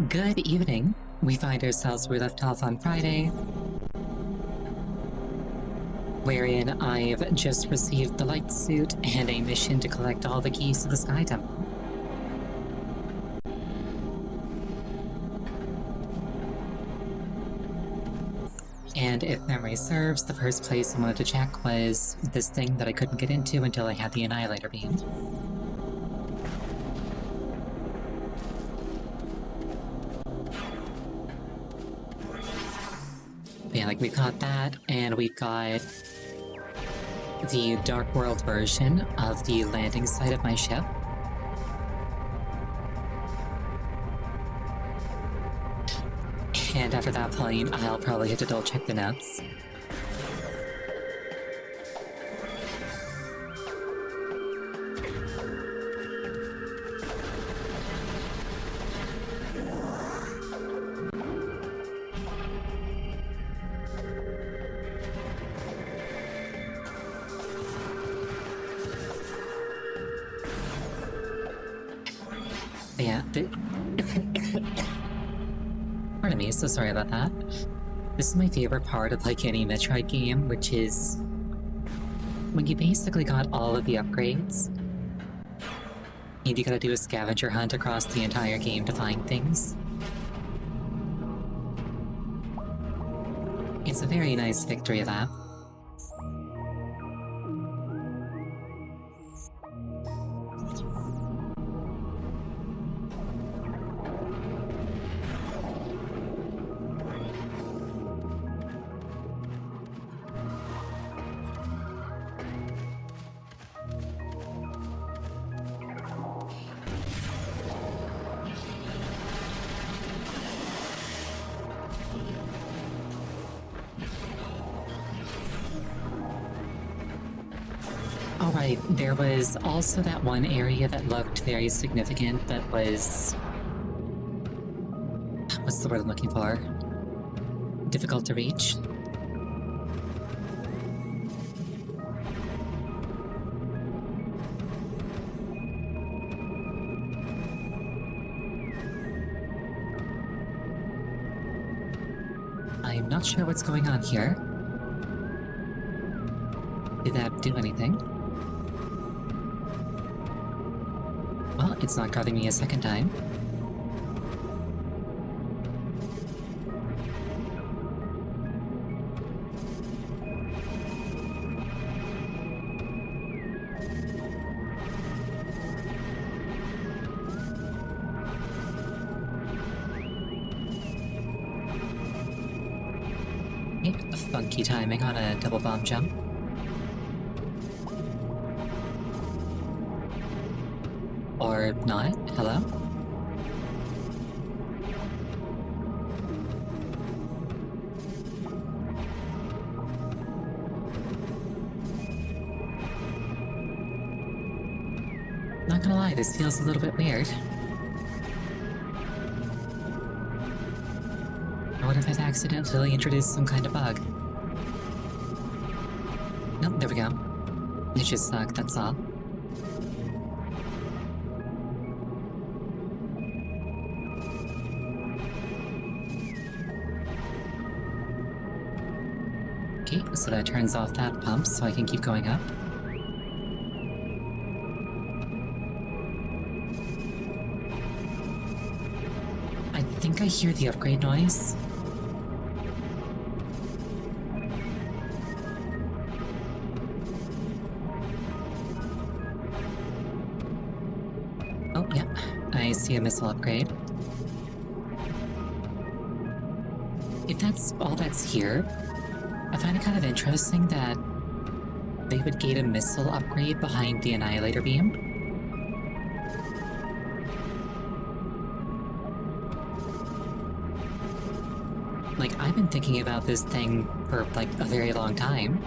Good evening. We find ourselves where we left off on Friday, wherein I've just received the light suit and a mission to collect all the keys to the Sky Temple. And if memory serves, the first place I wanted to check was this thing that I couldn't get into until I had the Annihilator beam. Yeah, like we've got that, and we've got the Dark World version of the landing site of my ship. And after that point, I'll probably have to double check the notes. Yeah, pardon me, so sorry about that. This is my favorite part of like any Metroid game, which is when you basically got all of the upgrades, and you gotta do a scavenger hunt across the entire game to find things. It's a very nice victory lap. Alright, there was also that one area that looked very significant that was... what's the word I'm looking for? Difficult to reach? I'm not sure what's going on here. Did that do anything? Well, it's not grabbing me a second time. Okay, funky timing on a double bomb jump. Or not? Hello? Not gonna lie, this feels a little bit weird. What if I've accidentally introduced some kind of bug? Nope, there we go. It just sucked, that's all. Okay, so that turns off that pump so I can keep going up. I think I hear the upgrade noise. Oh, yeah, I see a missile upgrade. If that's all that's here, I find it kind of interesting that they would gate a missile upgrade behind the Annihilator beam. Like, I've been thinking about this thing for, like, a very long time.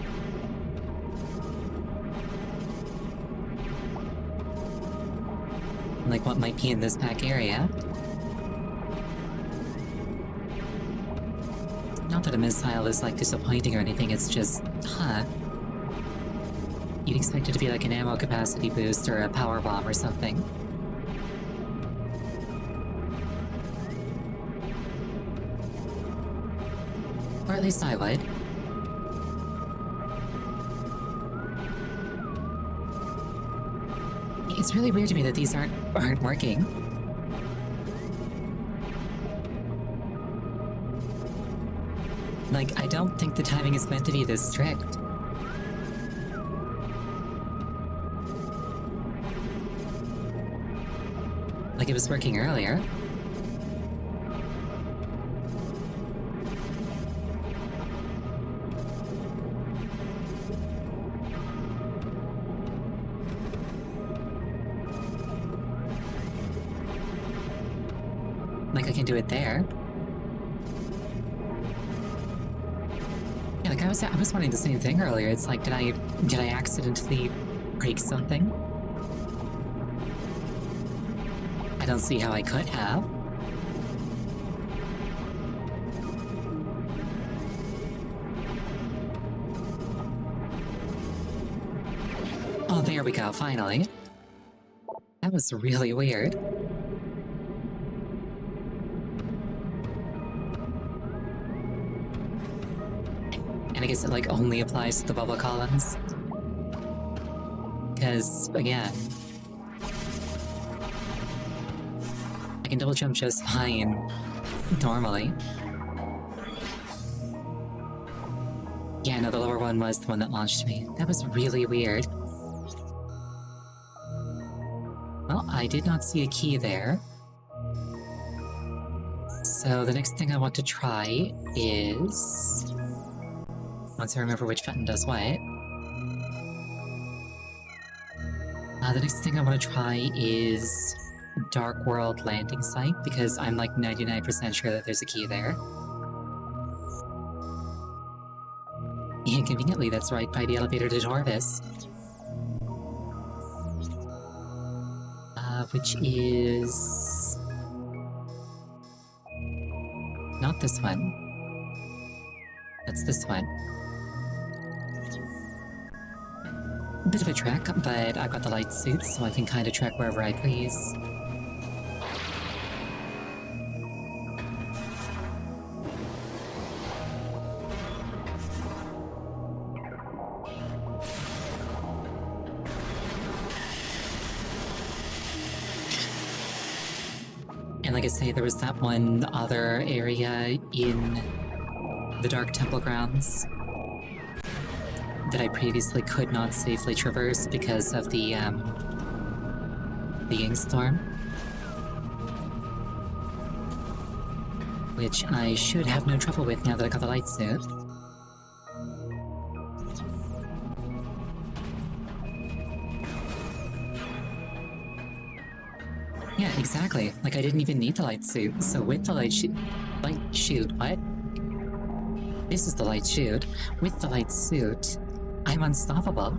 Like, what might be in this back area. Not that a missile is, like, disappointing or anything, it's just, huh. You'd expect it to be like an ammo capacity boost or a power bomb or something. Or at least I would. It's really weird to me that these aren't working. Like, I don't think the timing is meant to be this strict. Like it was working earlier. Like I can do it there. Yeah, like I was wondering the same thing earlier. It's like, did I accidentally break something? I don't see how I could have. Oh, there we go, finally. That was really weird. And I guess it, like, only applies to the bubble columns. Because, again, I can double jump just fine, normally. Yeah, no, the lower one was the one that launched me. That was really weird. Well, I did not see a key there. So the next thing I want to try is... once I remember which button does what. The next thing I want to try is Dark World Landing Site, because I'm like 99% sure that there's a key there. And conveniently, that's right by the elevator to Torvis. Which is... not this one. That's this one. Bit of a trek, but I've got the light suit, so I can kind of trek wherever I please. And like I say, there was that one other area in the Dark Temple grounds that I previously could not safely traverse because of the ink storm. Which I should have no trouble with now that I got the light suit. Yeah, exactly. Like, I didn't even need the light suit, so with the light shoot, what? This is the light shoot. With the light suit, I'm unstoppable.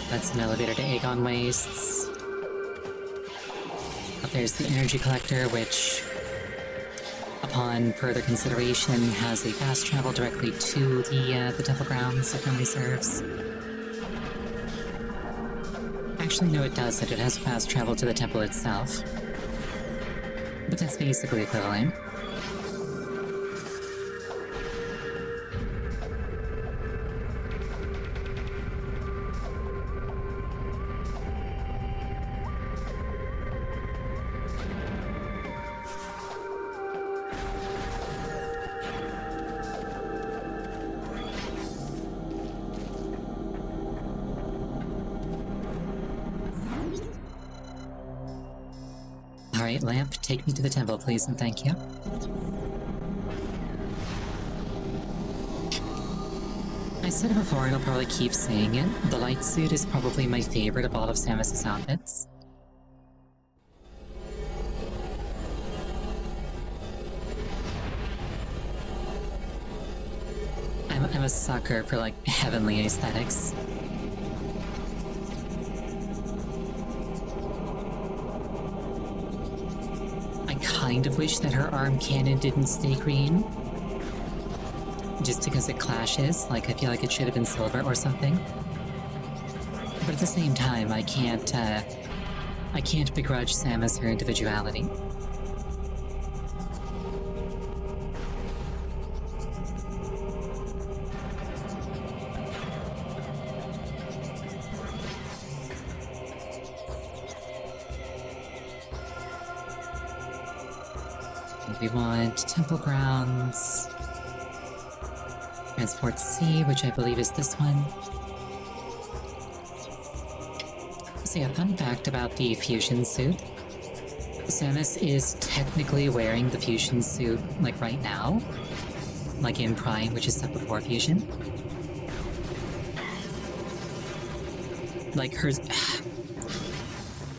That's an elevator to Aegon Wastes. Up there's the energy collector, which, upon further consideration, has a fast travel directly to the temple grounds, if memory serves. Actually, no, it doesn't. It has fast travel to the temple itself. But that's basically equivalent. Alright, Lamp, take me to the temple, please, and thank you. I said it before, and I'll probably keep saying it. The light suit is probably my favorite of all of Samus's outfits. I'm a sucker for, like, heavenly aesthetics. I kind of wish that her arm cannon didn't stay green. Just because it clashes, like I feel like it should have been silver or something. But at the same time, I can't begrudge Samus her individuality. We want Temple Grounds, Transport C, which I believe is this one. So yeah, fun fact about the fusion suit. Samus is technically wearing the fusion suit, like, right now. Like in Prime, which is set before fusion. Like, her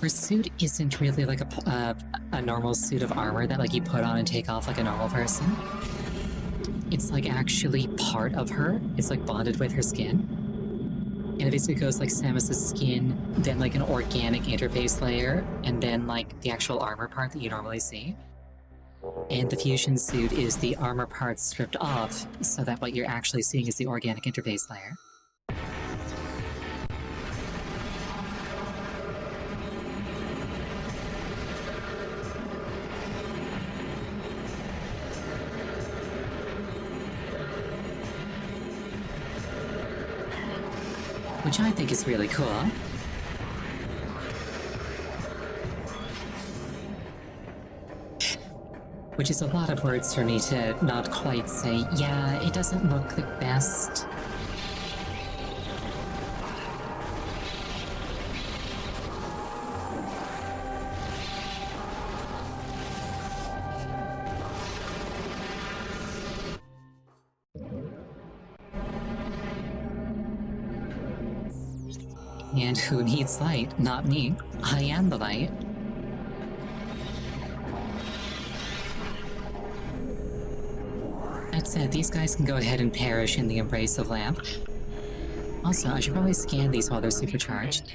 suit isn't really like a normal suit of armor that, like, you put on and take off like a normal person. It's, like, actually part of her. It's, like, bonded with her skin. And it basically goes, like, Samus's skin, then, like, an organic interface layer, and then, like, the actual armor part that you normally see. And the fusion suit is the armor part stripped off, so that what you're actually seeing is the organic interface layer. Which I think is really cool. Which is a lot of words for me to not quite say, yeah, it doesn't look the best. And who needs light? Not me. I am the light. That said, these guys can go ahead and perish in the embrace of Lamp. Also, I should probably scan these while they're supercharged.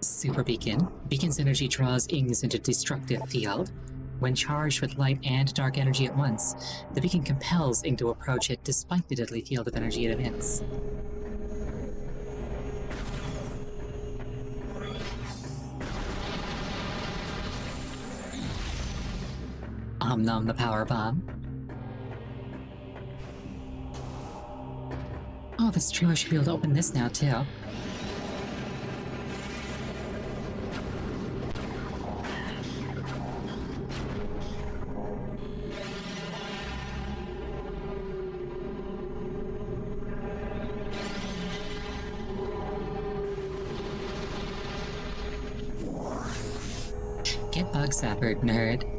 Super Beacon. Beacon's energy draws Ings into destructive field. When charged with light and dark energy at once, the beacon compels Ing to approach it despite the deadly field of energy it emits. Nom the power bomb. Oh, that's true, I should be able to open this now, too. Get bug zappered, nerd.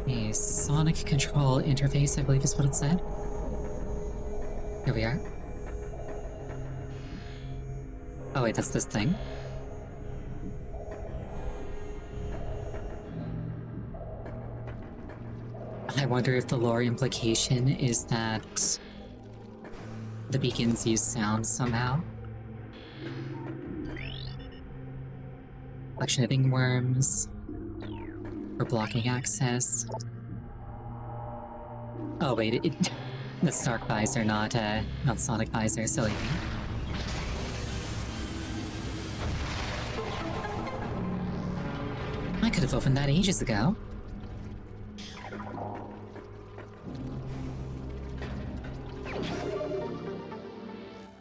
A sonic control interface, I believe is what it said. Here we are. Oh wait, that's this thing. I wonder if the lore implication is that the beacons use sound somehow. Collection of ingworms. For blocking access. Oh wait, the Stark Visor, not Sonic Visor, silly me. I could have opened that ages ago.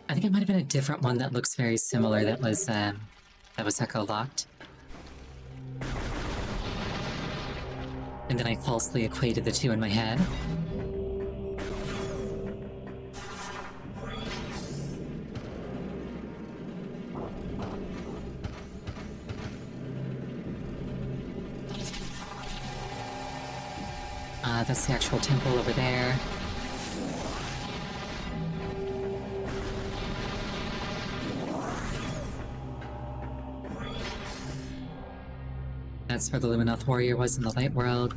I think it might have been a different one that looks very similar that was echo-locked. And then I falsely equated the two in my head. That's the actual temple over there. That's where the Luminoth Warrior was in the Light World.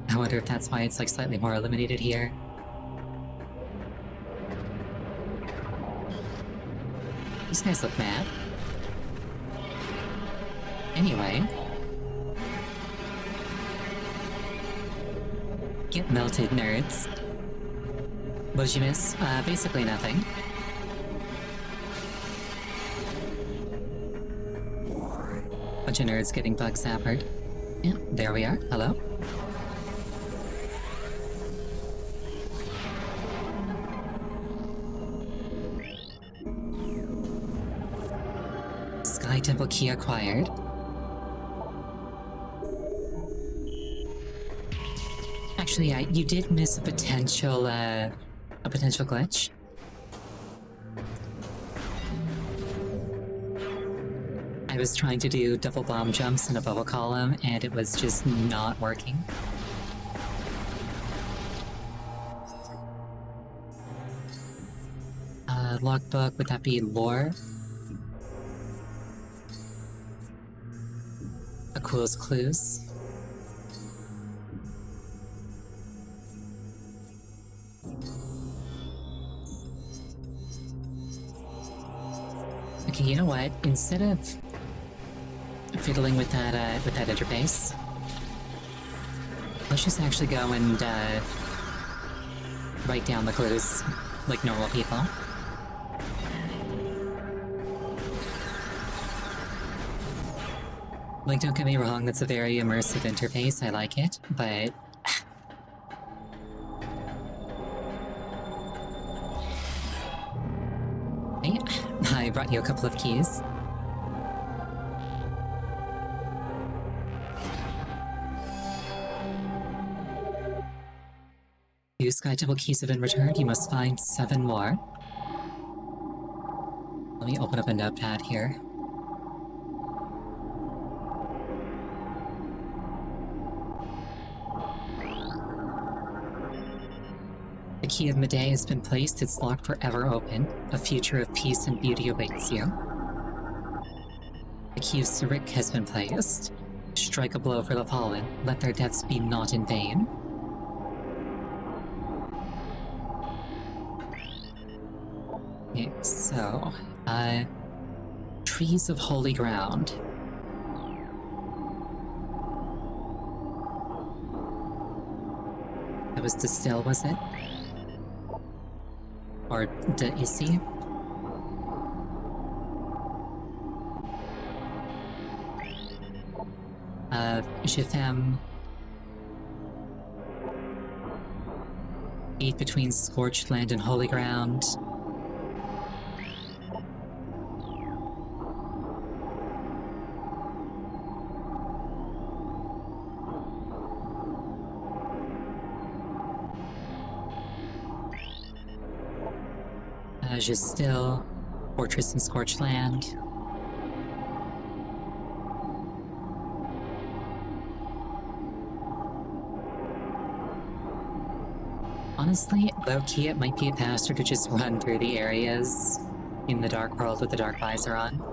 I wonder if that's why it's, like, slightly more illuminated here. These guys look mad. Anyway. Get melted, nerds. What did you miss? Basically nothing. Bunch of nerds getting bug zappered. Yeah, there we are. Hello? Sky Temple key acquired. Actually, yeah, you did miss a potential glitch. I was trying to do double bomb jumps in a bubble column, and it was just not working. Logbook, would that be lore? Aquil's clues. Okay, you know what? Instead of fiddling with that interface, let's just actually go and write down the clues like normal people. Like, don't get me wrong, that's a very immersive interface, I like it, but... Hey, I brought you a couple of keys. Two Sky Temple keys have been returned, you must find 7 more. Let me open up a notepad here. The key of Medea has been placed, its lock forever open. A future of peace and beauty awaits you. The key of Sarik has been placed. Strike a blow for the fallen, let their deaths be not in vain. Okay, so, trees of holy ground. That was distill, was it? Or Isi? Jifem. Eat between scorched land and holy ground. Still, Fortress and Scorched Land. Honestly, low-key it might be faster to just run through the areas in the Dark World with the Dark Visor on.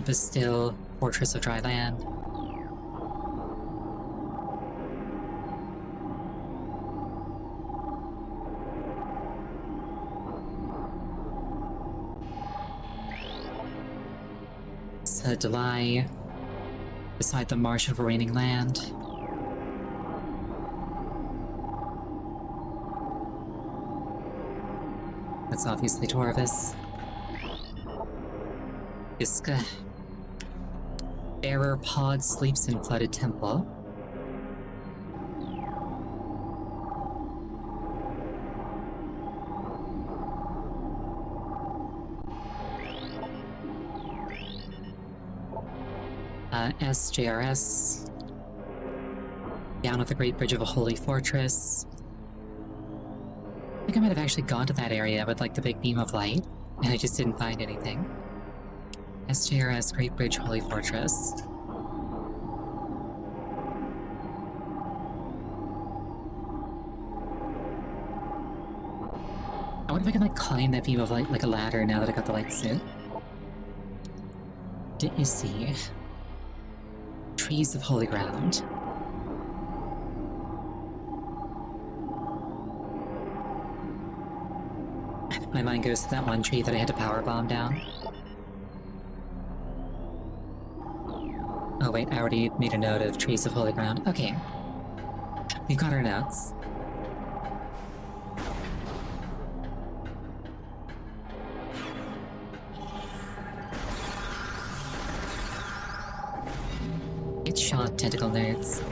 But still, Fortress of Dry Land. Delay beside the Marsh of Raining Land. That's obviously Torvis. Iska. Bearer Pod sleeps in Flooded Temple. SJRS. Down at the Great Bridge of a Holy Fortress. I think I might have actually gone to that area with, like, the big beam of light, and I just didn't find anything. SJRS, Great Bridge, Holy Fortress. I wonder if I can, like, climb that beam of light like a ladder now that I got the light suit. Did you see? Trees of holy ground. My mind goes to that one tree that I had to power bomb down. Oh wait, I already made a note of trees of holy ground. Okay. We've got our notes. Get shot, tentacle nerds.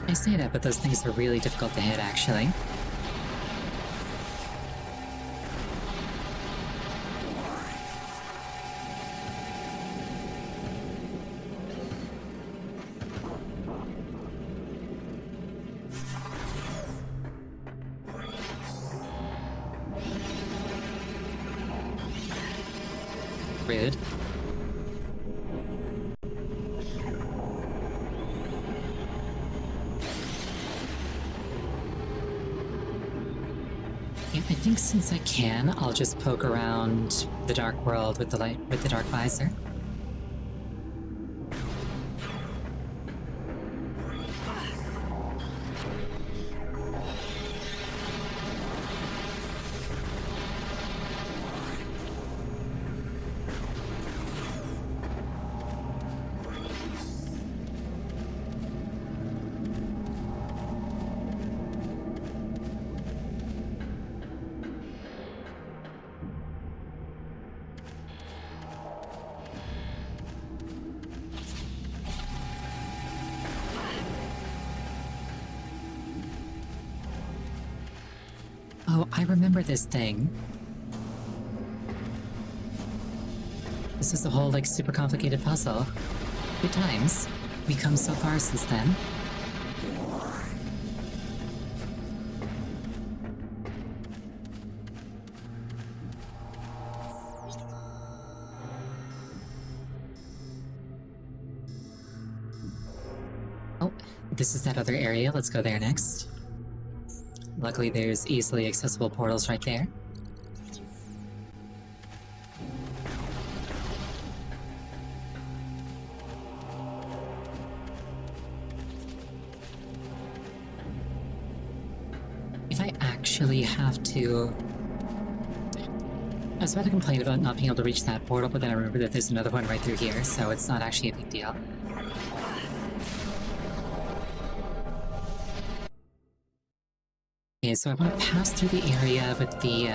I say that, but those things are really difficult to hit, actually. Rude. Yeah, I think since I can, I'll just poke around the dark world with the dark visor. Oh, I remember this thing. This was a whole, like, super complicated puzzle. Good times. We've come so far since then. Oh, this is that other area. Let's go there next. Luckily, there's easily accessible portals right there. If I actually have to... I was about to complain about not being able to reach that portal, but then I remember that there's another one right through here, so it's not actually a big deal. Okay, so I want to pass through the area with the,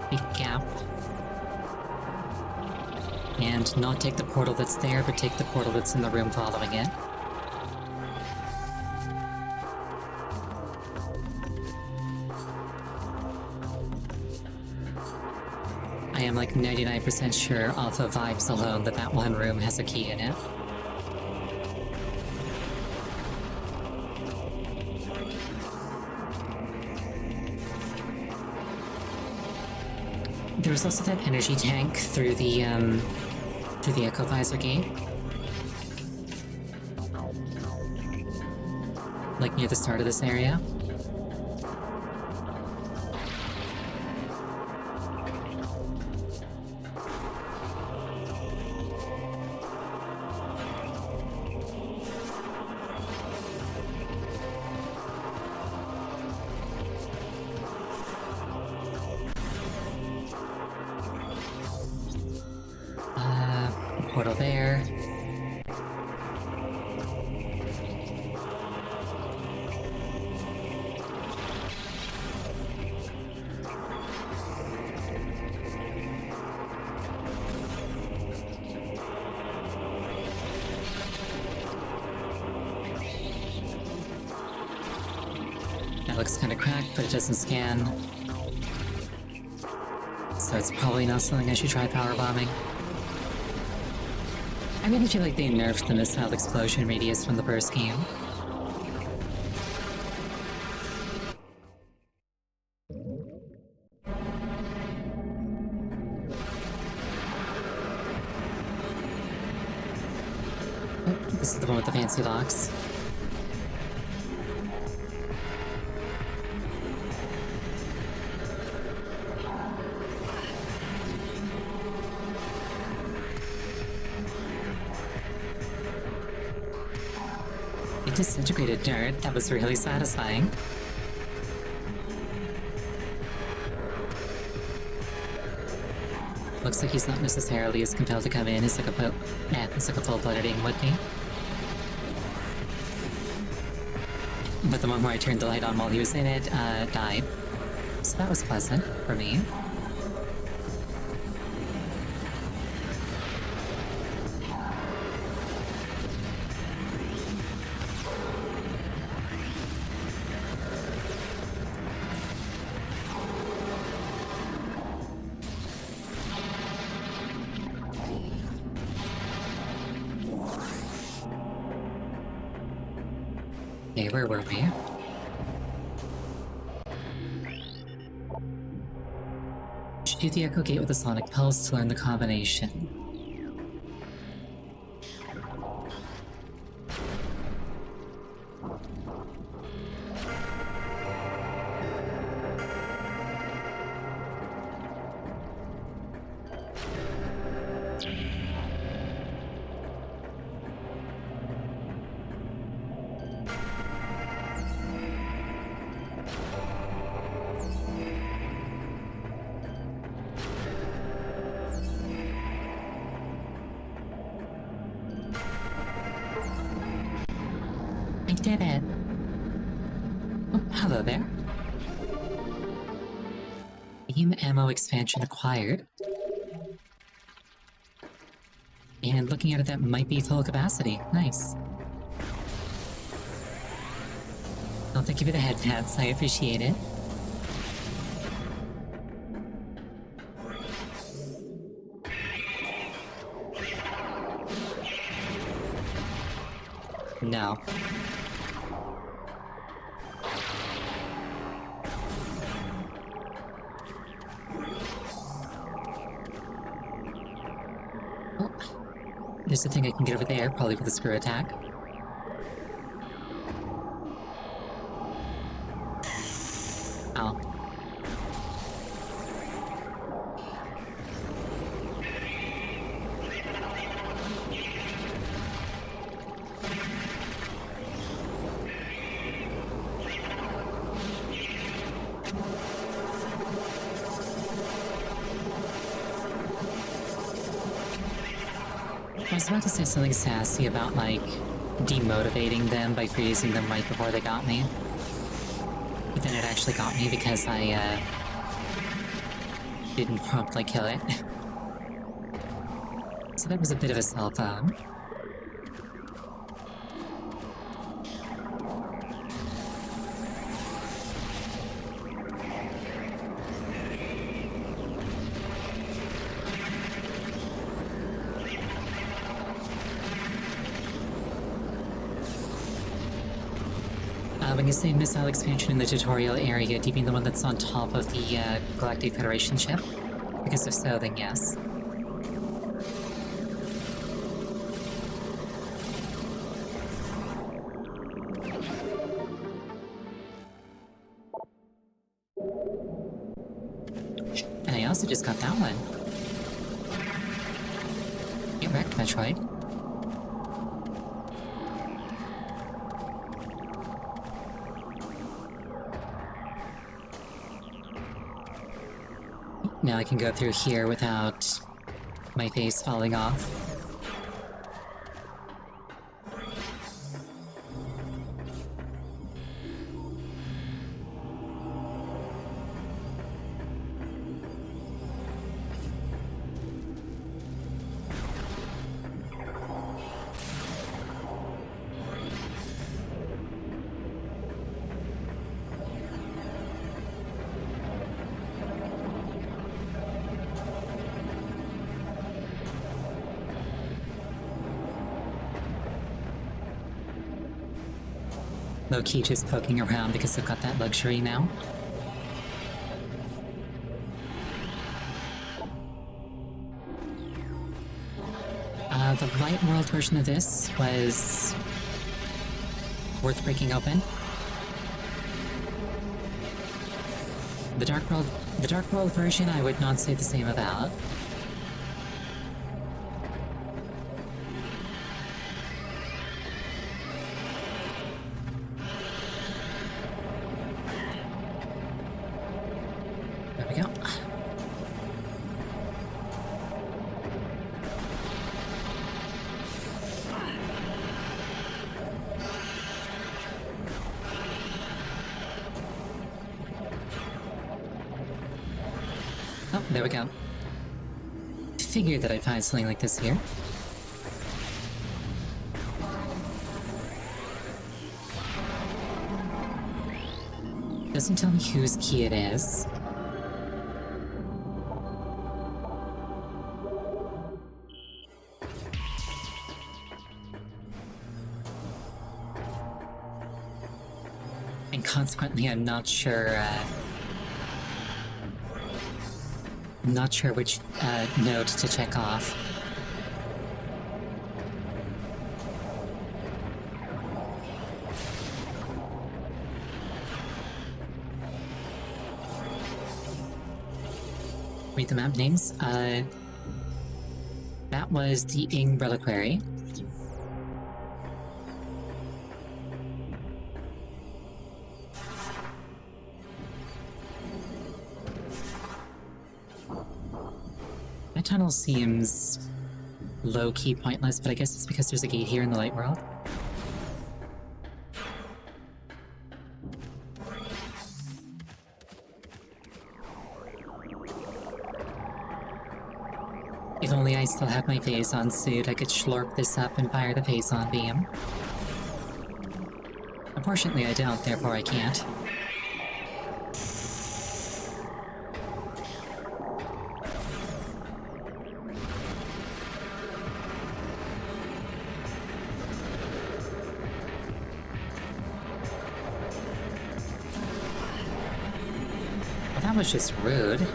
big gap. And not take the portal that's there, but take the portal that's in the room following it. I am like 99% sure off of vibes alone that that one room has a key in it. There was also that energy tank through the Echo Visor gate. Like near the start of this area. Portal there. That looks kind of cracked, but it doesn't scan. So it's probably not something I should try power bombing. I really feel like they nerfed the missile explosion radius from the first game. Oh, this is the one with the fancy locks. It disintegrated, nerd. That was really satisfying. Looks like he's not necessarily as compelled to come in as like a full-blooded Ing would be. But the one where I turned the light on while he was in it, died. So that was pleasant for me. Okay, where were we? Shoot the Echo Gate with a Sonic Pulse to learn the combination. I did it! Oh, hello there. Beam ammo expansion acquired. And looking at it, that might be full capacity. Nice. Well, thank you for the head pats, I appreciate it. No. Oh, there's a thing I can get over there, probably with a screw attack. Oh. I was about to say something sassy about, like, demotivating them by freezing them right before they got me. But then it actually got me because I, didn't promptly kill it. So that was a bit of a self-harm. When you say missile expansion in the tutorial area, do you mean the one that's on top of the Galactic Federation ship? Because if so, then yes. And I also just got that one. Get wrecked, Metroid. Now I can go through here without my face falling off. Low-key just poking around because I've got that luxury now. The light world version of this was worth breaking open. The dark world version I would not say the same about. Oh, there we go. Figured that I'd find something like this here. Doesn't tell me whose key it is. And consequently, I'm not sure which note to check off. Read the map names. That was the Ing Reliquary. That tunnel seems low-key pointless, but I guess it's because there's a gate here in the light world. If only I still had my phase-on suit, I could slurp this up and fire the phase-on beam. Unfortunately, I don't, therefore I can't. Well, that was just rude.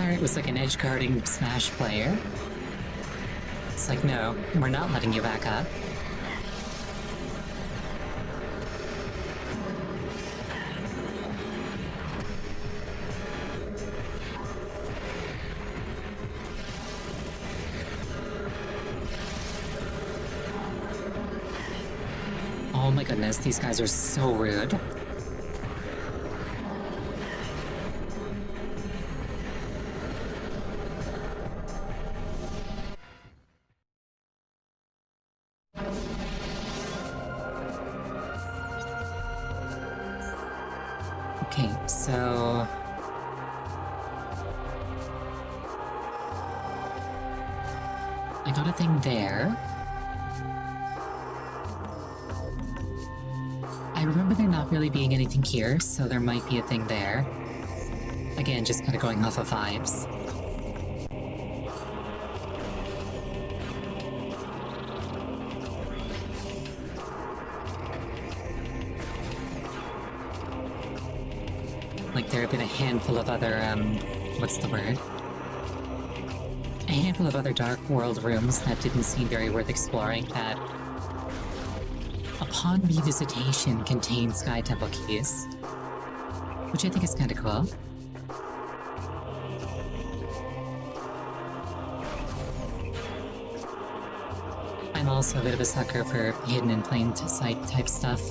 It was like an edge-guarding Smash player. It's like, no, we're not letting you back up. Oh my goodness, these guys are so rude. Okay, so... I got a thing there. I remember there not really being anything here, so there might be a thing there. Again, just kind of going off of vibes. Like, there have been a handful of other, what's the word? A handful of other Dark World rooms that didn't seem very worth exploring that, upon revisitation, contain Sky Temple keys. Which I think is kinda cool. I'm also a bit of a sucker for hidden in plain sight type stuff.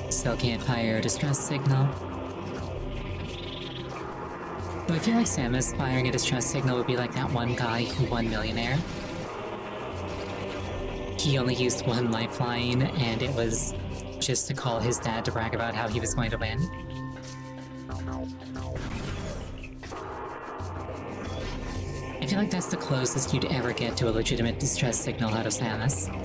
Still can't fire a distress signal. Though I feel like Samus firing a distress signal would be like that one guy who won Millionaire. He only used one lifeline, and it was just to call his dad to brag about how he was going to win. I feel like that's the closest you'd ever get to a legitimate distress signal out of Samus.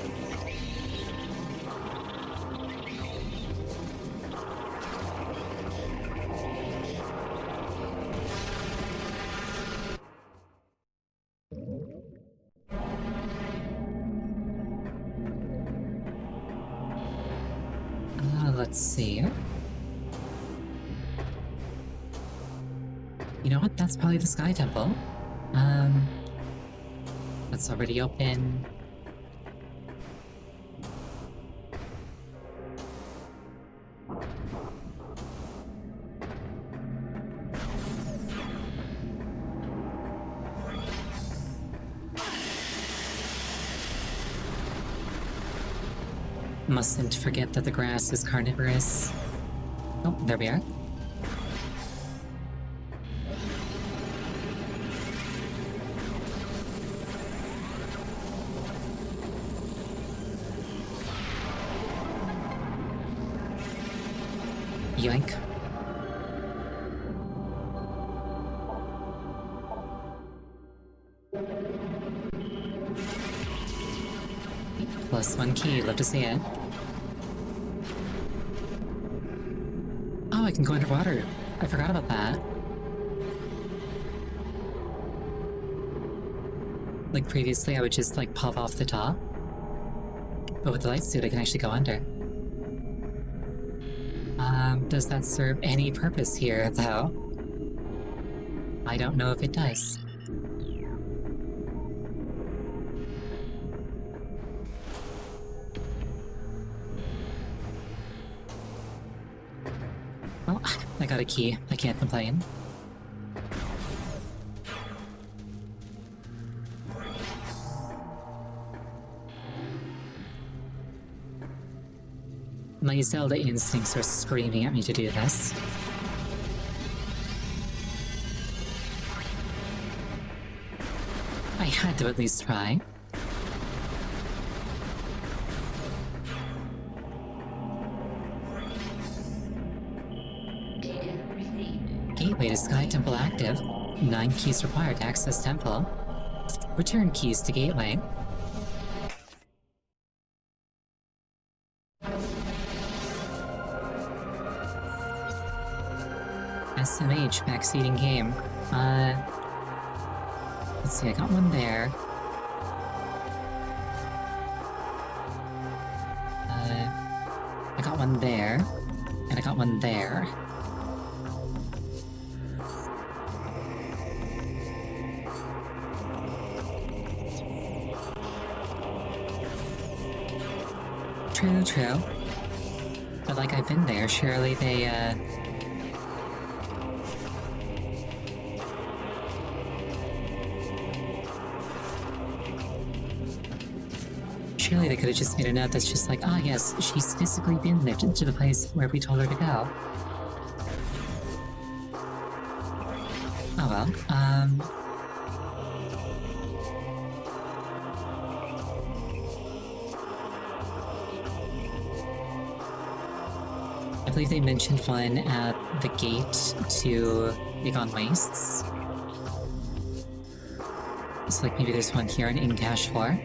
Let's see. You know what? That's probably the Sky Temple. That's already open. Mustn't forget that the grass is carnivorous. Oh, there we are. yoink. +1 key, love to see it. Oh, I can go underwater. I forgot about that. Like previously, I would just like pop off the top. But with the light suit, I can actually go under. Does that serve any purpose here, though? I don't know if it does. Well, I got a key. I can't complain. My Zelda instincts are screaming at me to do this. I had to at least try. Gateway to Sky Temple active. 9 keys required to access Temple. Return keys to Gateway. SMH backseating game. Let's see, I got one there. I got one there, and I got one there. True, true. But like, I've been there, surely they, surely they could have just made a note that's just like, ah yes, she's physically been there to the place where we told her to go. Oh well, I believe they mentioned one at the gate to Egon Wastes. It's like maybe there's one here in Cache 4.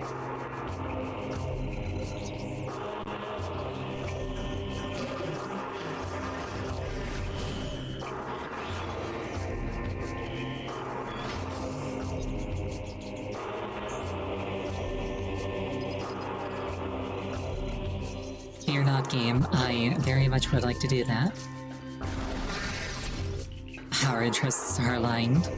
Fear not, game. I very much would like to do that. Our interests are aligned.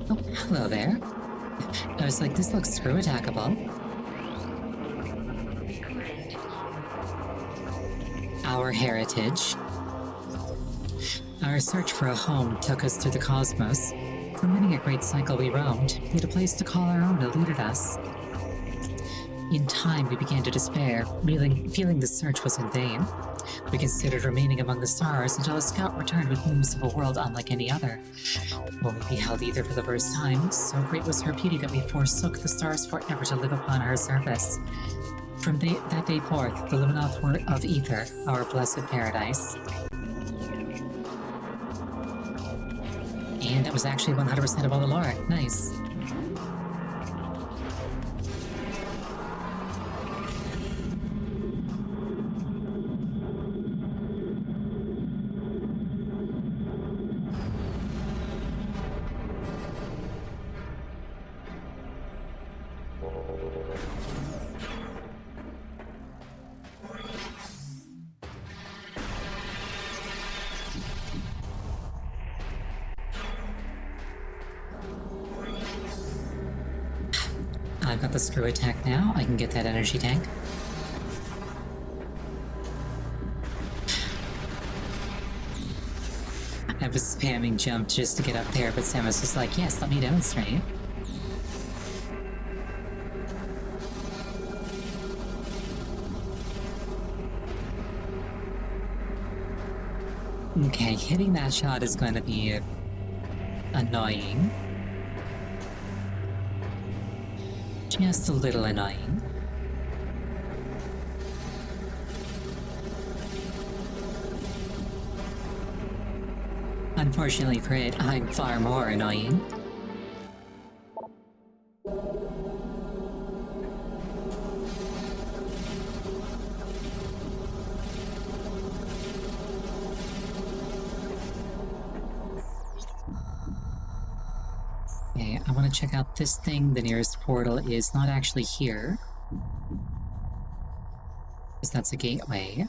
Oh, hello there. I was like, this looks screw attackable. Our heritage. Our search for a home took us through the cosmos. From many a great cycle we roamed, we had a place to call our own eluded us. In time, we began to despair, feeling the search was in vain. We considered remaining among the stars until a scout returned with news of a world unlike any other. When we beheld either for the first time, so great was her beauty that we forsook the stars forever to live upon her surface. From that day forth, the Luminoth were of ether, our blessed paradise. And that was actually 100% of all the lore. Nice. I've got the screw attack now. I can get that energy tank. I was spamming jump just to get up there, but Samus was like, yes, let me demonstrate. Okay, hitting that shot is going to be annoying. Just a little annoying. Unfortunately for it, I'm far more annoying. Okay, I want to check out this thing. The nearest portal is not actually here, because that's a gateway.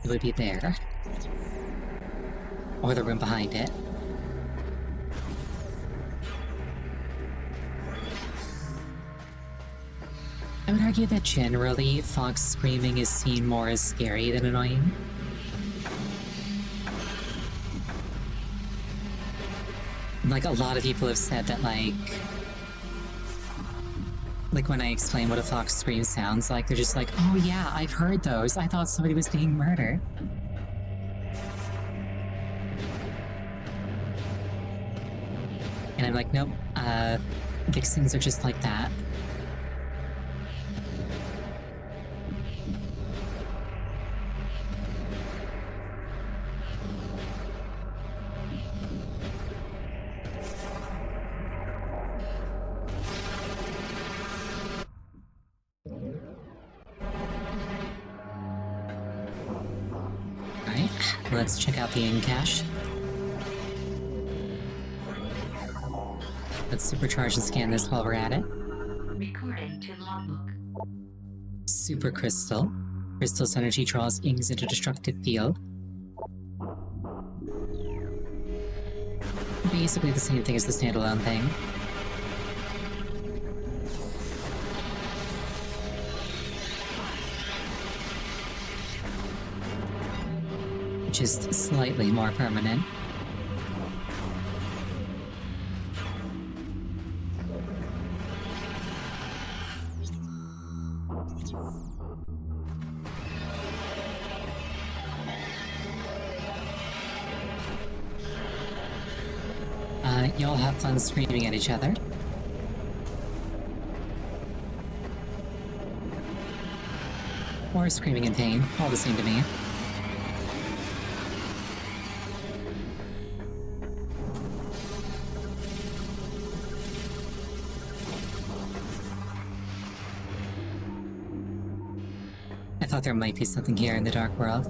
It would be there. Or the room behind it. I would argue that generally, Fox screaming is seen more as scary than annoying. Like, a lot of people have said that, like when I explain what a fox scream sounds like, they're just like, oh yeah, I've heard those. I thought somebody was being murdered. And I'm like, nope, vixens are just like that. Alright, let's check out the in-cache. Let's supercharge and scan this while we're at it. Recording to logbook. Super Crystal. Crystal's energy draws ings into destructive field. Basically the same thing as the standalone thing. Just slightly more permanent. Y'all have fun screaming at each other. Or screaming in pain, all the same to me. I thought there might be something here in the dark world.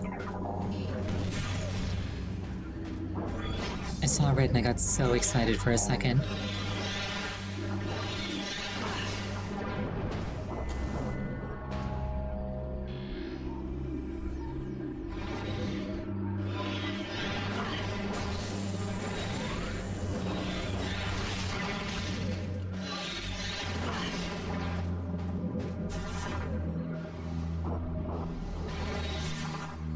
I saw red and I got so excited for a second.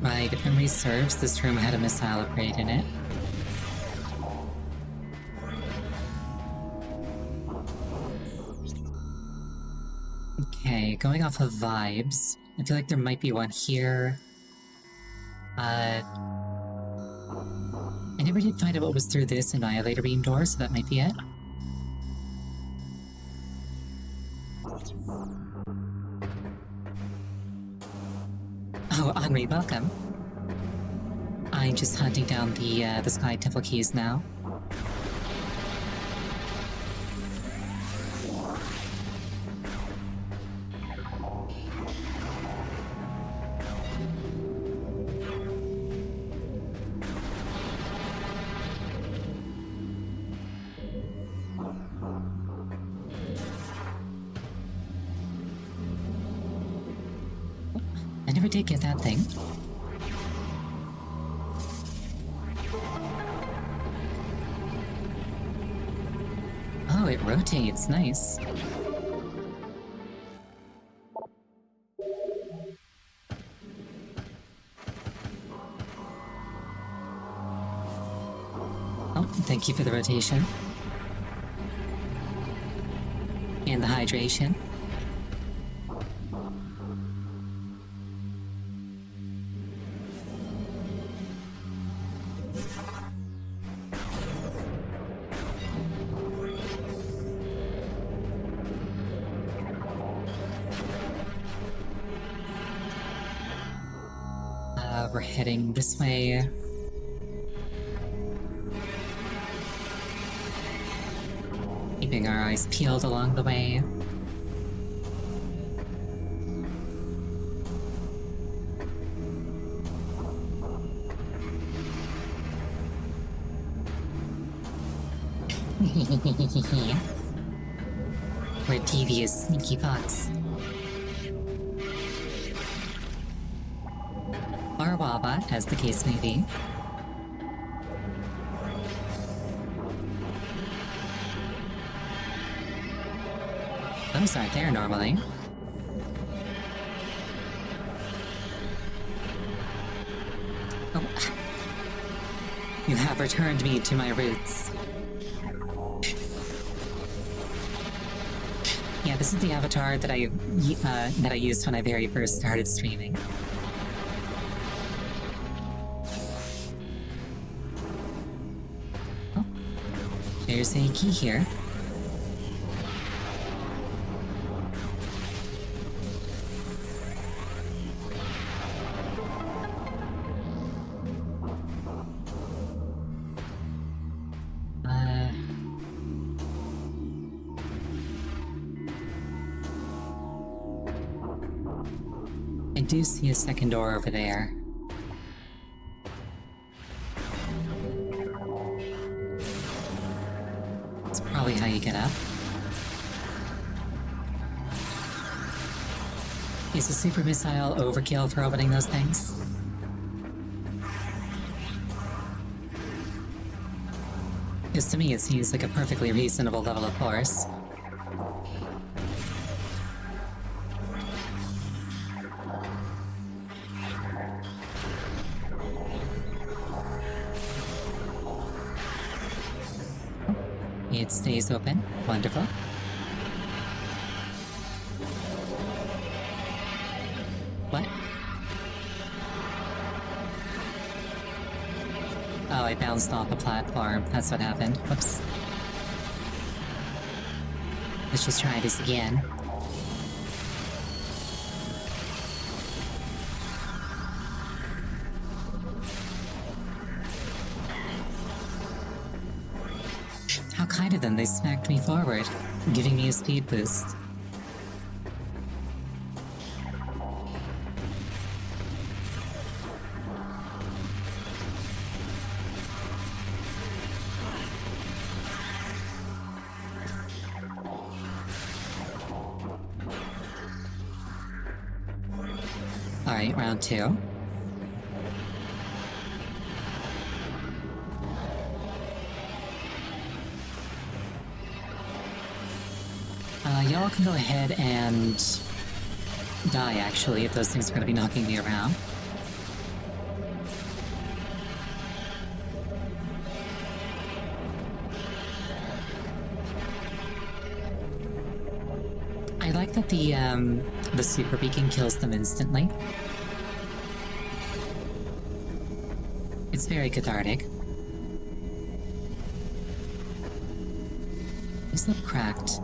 Right, if memory serves, this room had a missile upgrade in it. Okay, going off of vibes, I feel like there might be one here. I never did find out what was through this Annihilator Beam door, so that might be it. Oh, Henri, welcome. I'm just hunting down the Sky Temple keys now. I never did get that thing. Oh, it rotates, nice. Oh, thank you for the rotation. And the hydration. We're heading this way. Keeping our eyes peeled along the way. We're a devious, sneaky fox. Or a Wawa, as the case may be. Those aren't there normally. Oh. You have returned me to my roots. Yeah, this is the avatar that I used when I very first started streaming. Oh, there's a key here. I do see a second door over there. That's probably how you get up. Is a super missile overkill for opening those things? Because to me it seems like a perfectly reasonable level of force. It stays open. Wonderful. What? Oh, I bounced off the platform. That's what happened. Whoops. Let's just try this again. How kind of them, they smacked me forward, giving me a speed boost. Alright, round two. Y'all can go ahead and die, actually, if those things are going to be knocking me around. I like that the super beacon kills them instantly. It's very cathartic. This look cracked.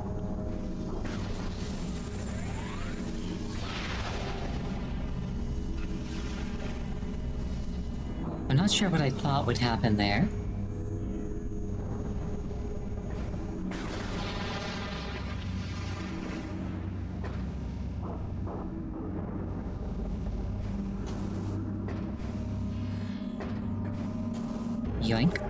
I'm not sure what I thought would happen there. Yoink.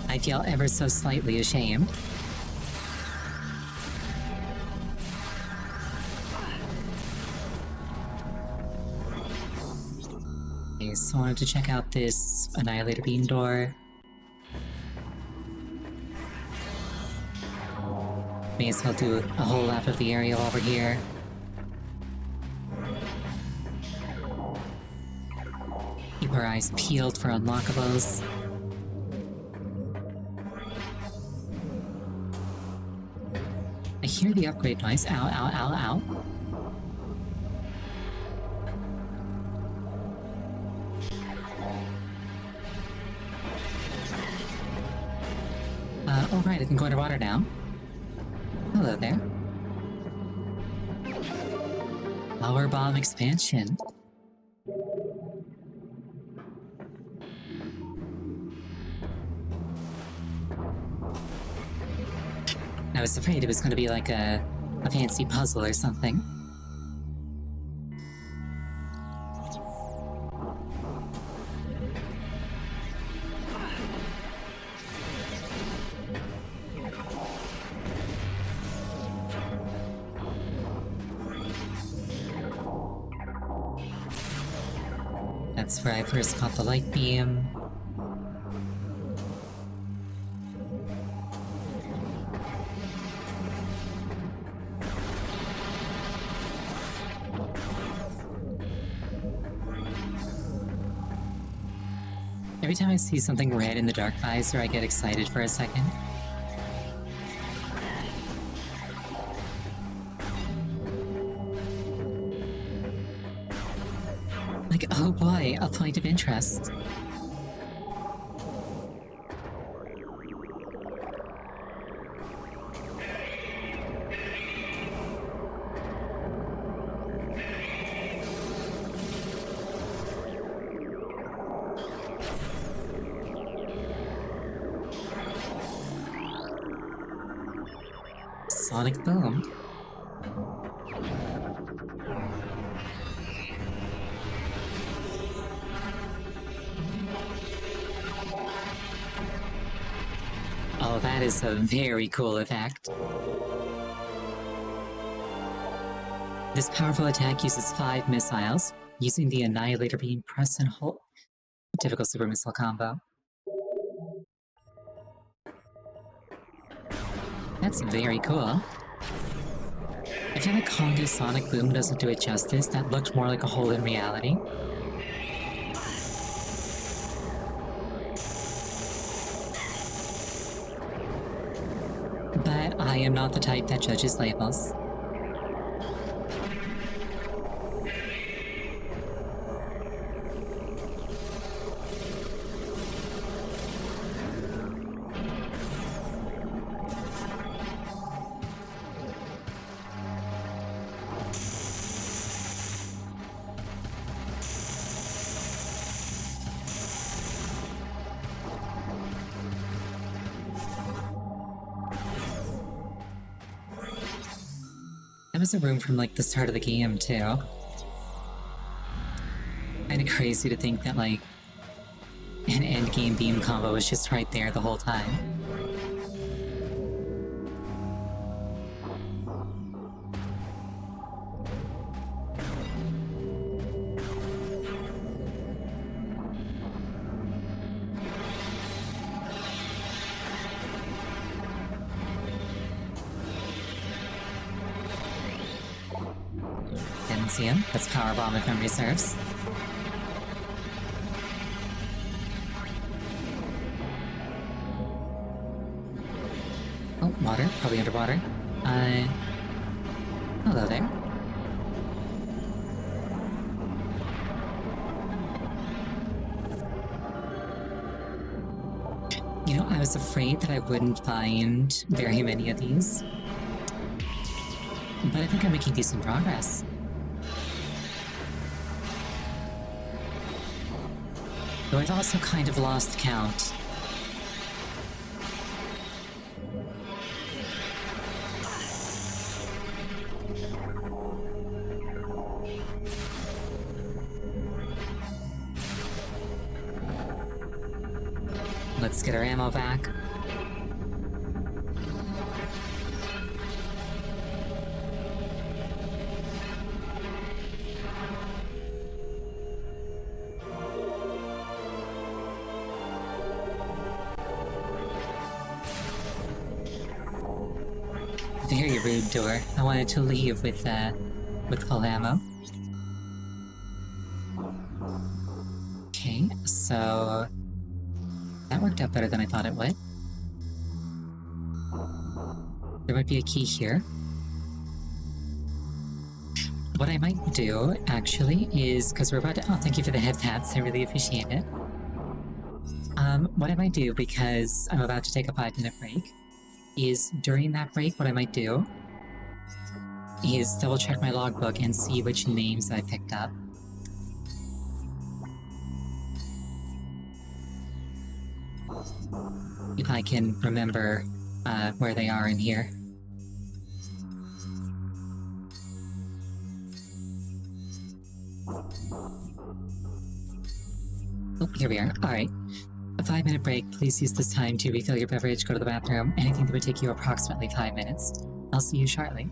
I feel ever so slightly ashamed. Okay, so I wanted to check out this Annihilator Beam door. May as well do a whole lap of the area while we're here. Keep our eyes peeled for unlockables. I hear the upgrade noise. Ow, ow, ow, ow. Oh right, I can go underwater now. Hello there. Power bomb expansion. I was afraid it was going to be like a fancy puzzle or something. That's where I first caught the light beam. Every time I see something red in the dark visor, I get excited for a second. Like, oh boy, a point of interest. Sonic boom. Oh, that is a very cool effect. This powerful attack uses 5 missiles, using the Annihilator Beam, press and hold. Typical super missile combo. That's very cool. I feel like calling it a Sonic Boom doesn't do it justice. That looked more like a hole in reality. But I am not the type that judges labels. That was a room from like the start of the game too. Kinda crazy to think that like an endgame beam combo was just right there the whole time. Didn't see him. That's power bomb if memory serves. Oh, water. Probably underwater. Hello there. You know, I was afraid that I wouldn't find very many of these. But I think I'm making decent progress. Though I've also kind of lost count. Let's get our ammo back. Very rude door. I wanted to leave with full ammo. Okay, so that worked out better than I thought it would. There might be a key here. What I might do, actually, is, because we're about to... Oh, thank you for the head pats, I really appreciate it. What I might do, because I'm about to take a 5-minute break, is during that break, what I might do is double check my logbook and see which names I picked up. If I can remember where they are in here. Oh, here we are. Alright. A 5-minute break. Please use this time to refill your beverage, go to the bathroom, anything that would take you approximately 5 minutes. I'll see you shortly.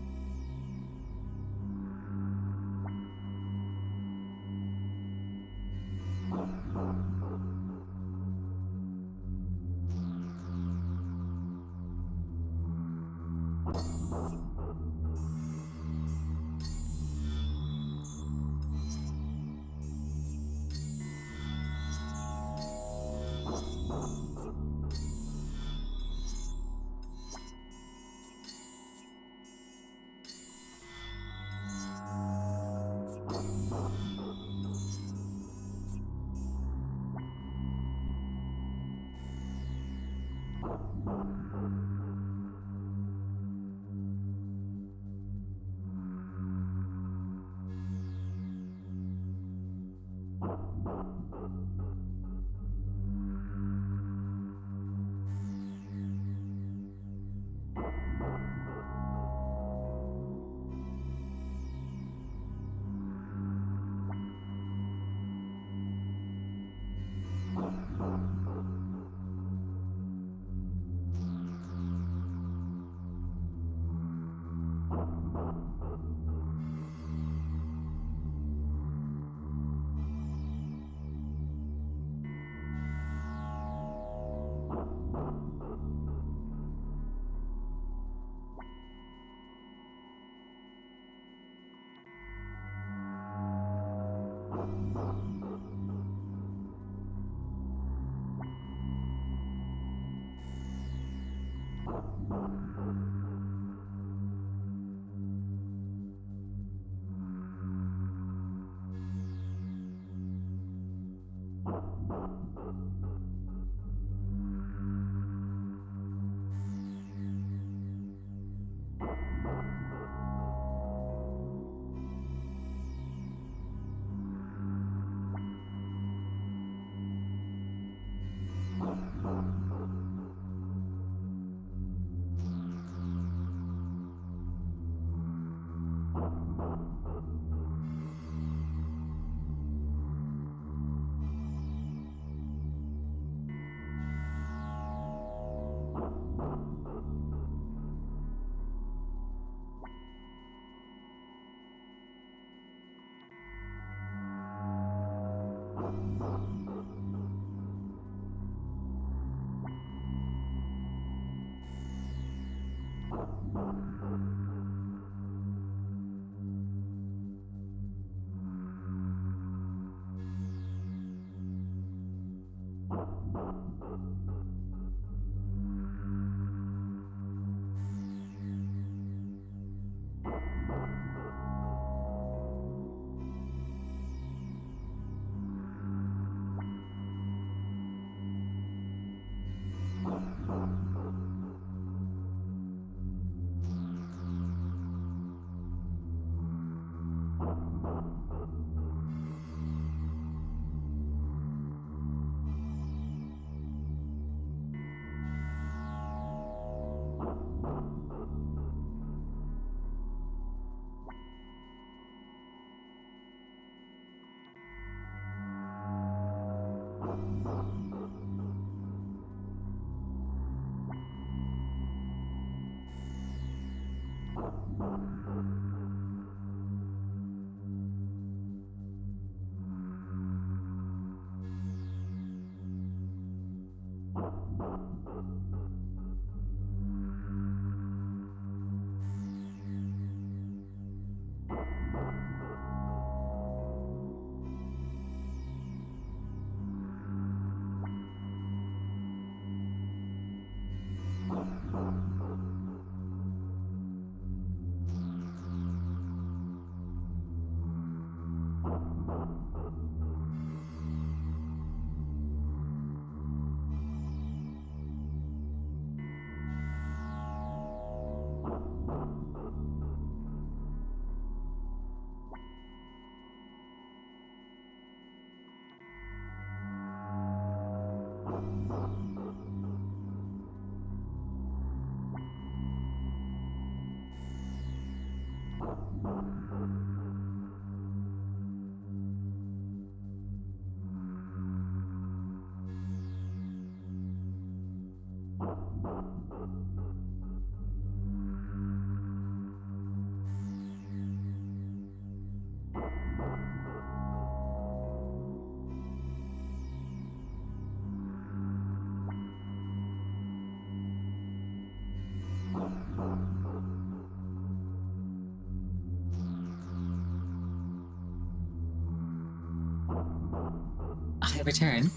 I return.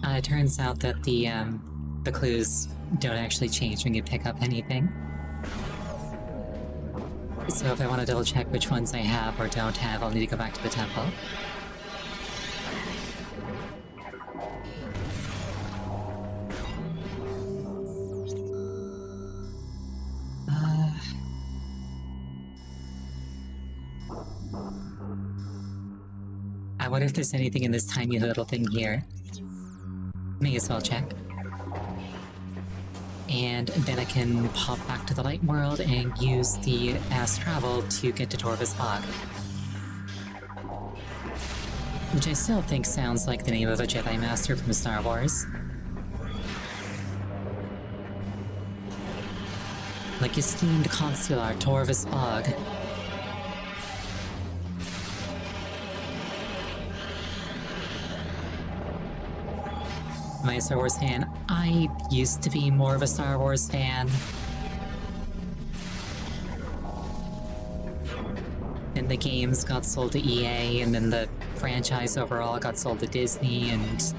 It turns out that the clues don't actually change when you pick up anything. So if I want to double check which ones I have or don't have, I'll need to go back to the temple. I wonder if there's anything in this tiny little thing here. May as well check. And then I can pop back to the light world and use the fast travel to get to Torva's Bog. Which I still think sounds like the name of a Jedi Master from Star Wars. Like esteemed consular Torva's Bog. Am I a Star Wars fan? I used to be more of a Star Wars fan. And the games got sold to EA, and then the franchise overall got sold to Disney, and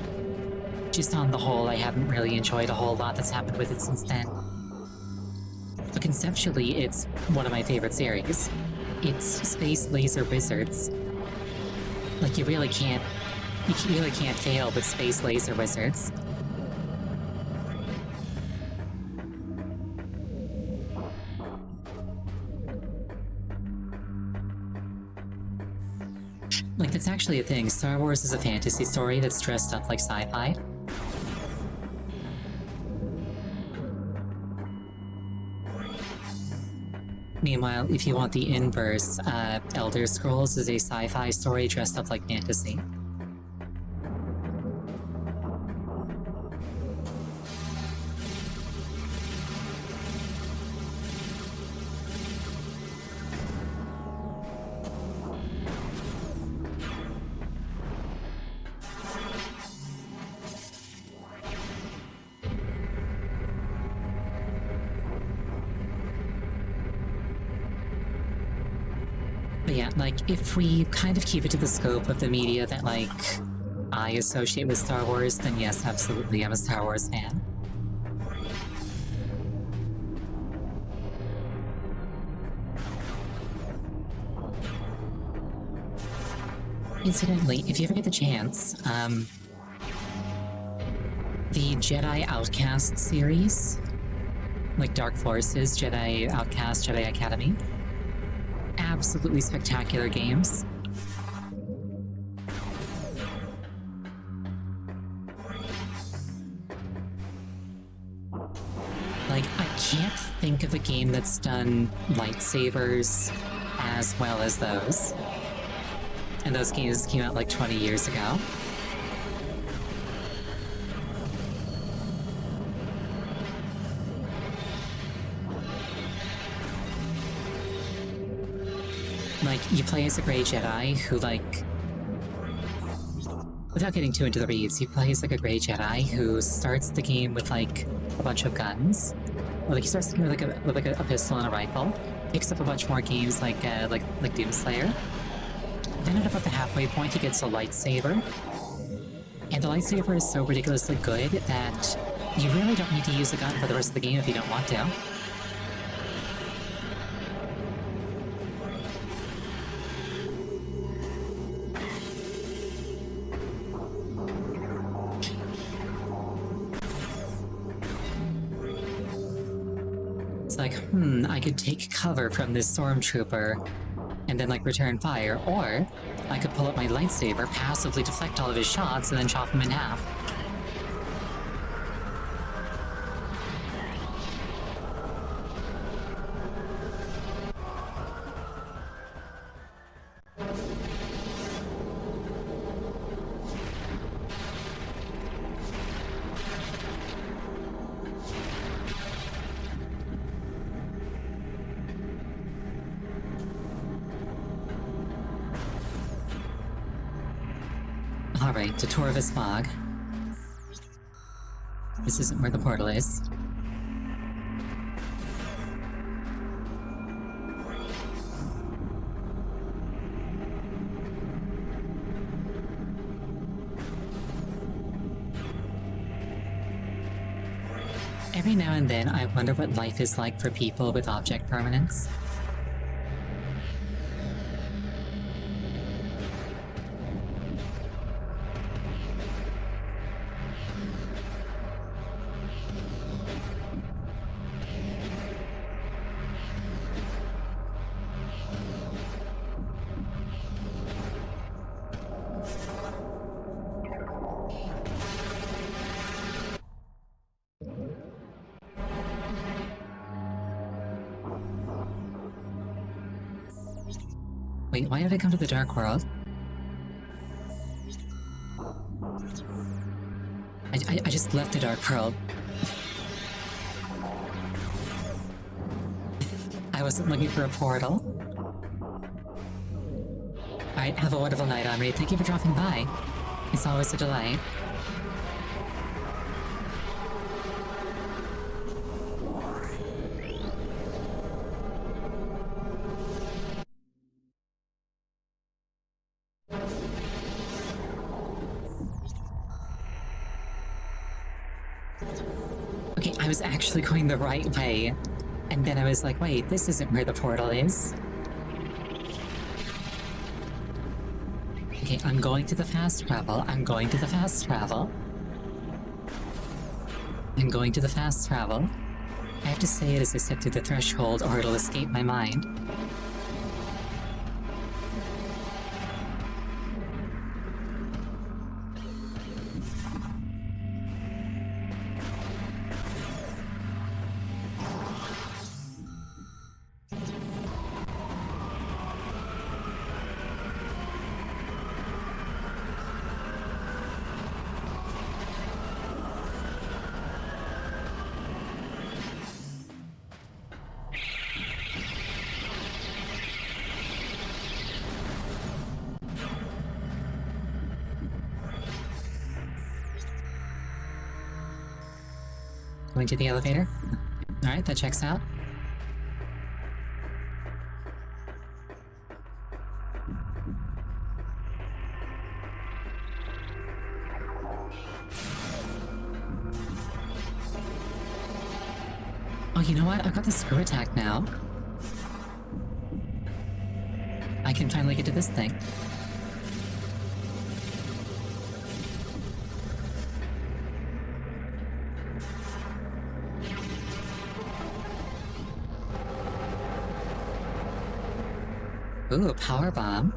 just on the whole, I haven't really enjoyed a whole lot that's happened with it since then. But conceptually, it's one of my favorite series. It's Space Laser Wizards. Like, you really can't fail with Space Laser Wizards. Like, that's actually a thing. Star Wars is a fantasy story that's dressed up like sci-fi. Meanwhile, if you want the inverse, Elder Scrolls is a sci-fi story dressed up like fantasy. But yeah, like, if we kind of keep it to the scope of the media that, like, I associate with Star Wars, then yes, absolutely, I'm a Star Wars fan. Incidentally, if you ever get the chance, the Jedi Outcast series, like Dark Forces, Jedi Outcast, Jedi Academy, absolutely spectacular games. Like, I can't think of a game that's done lightsabers as well as those. And those games came out like 20 years ago. Like, you play as a Grey Jedi who, like... Without getting too into the weeds, you play as, like, a Grey Jedi who starts the game with, like, a bunch of guns. Or, like, he starts the game with, like, a pistol and a rifle. Picks up a bunch more games like Doomslayer. Then at about the halfway point, he gets a lightsaber. And the lightsaber is so ridiculously good that you really don't need to use the gun for the rest of the game if you don't want to. It's like, I could take cover from this stormtrooper and then, like, return fire, or I could pull up my lightsaber, passively deflect all of his shots, and then chop him in half. Alright, to Torvis Bog. This isn't where the portal is. Every now and then, I wonder what life is like for people with object permanence. Wait, why did I come to the Dark World? I just left the Dark World. I wasn't looking for a portal. Alright, have a wonderful night, Omri. Thank you for dropping by. It's always a delight. Okay, I was actually going the right way. And then I was like, wait, this isn't where the portal is. Okay, I'm going to the fast travel. I'm going to the fast travel. I'm going to the fast travel. I have to say it as I step through the threshold or it'll escape my mind. Going to the elevator? Alright, that checks out. Oh, you know what? I've got the screw attack now. I can finally get to this thing. Ooh, a power bomb.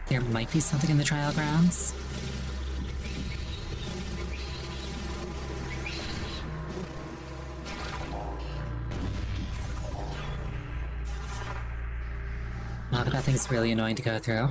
There might be something in the trial grounds. Wow, but that thing's really annoying to go through.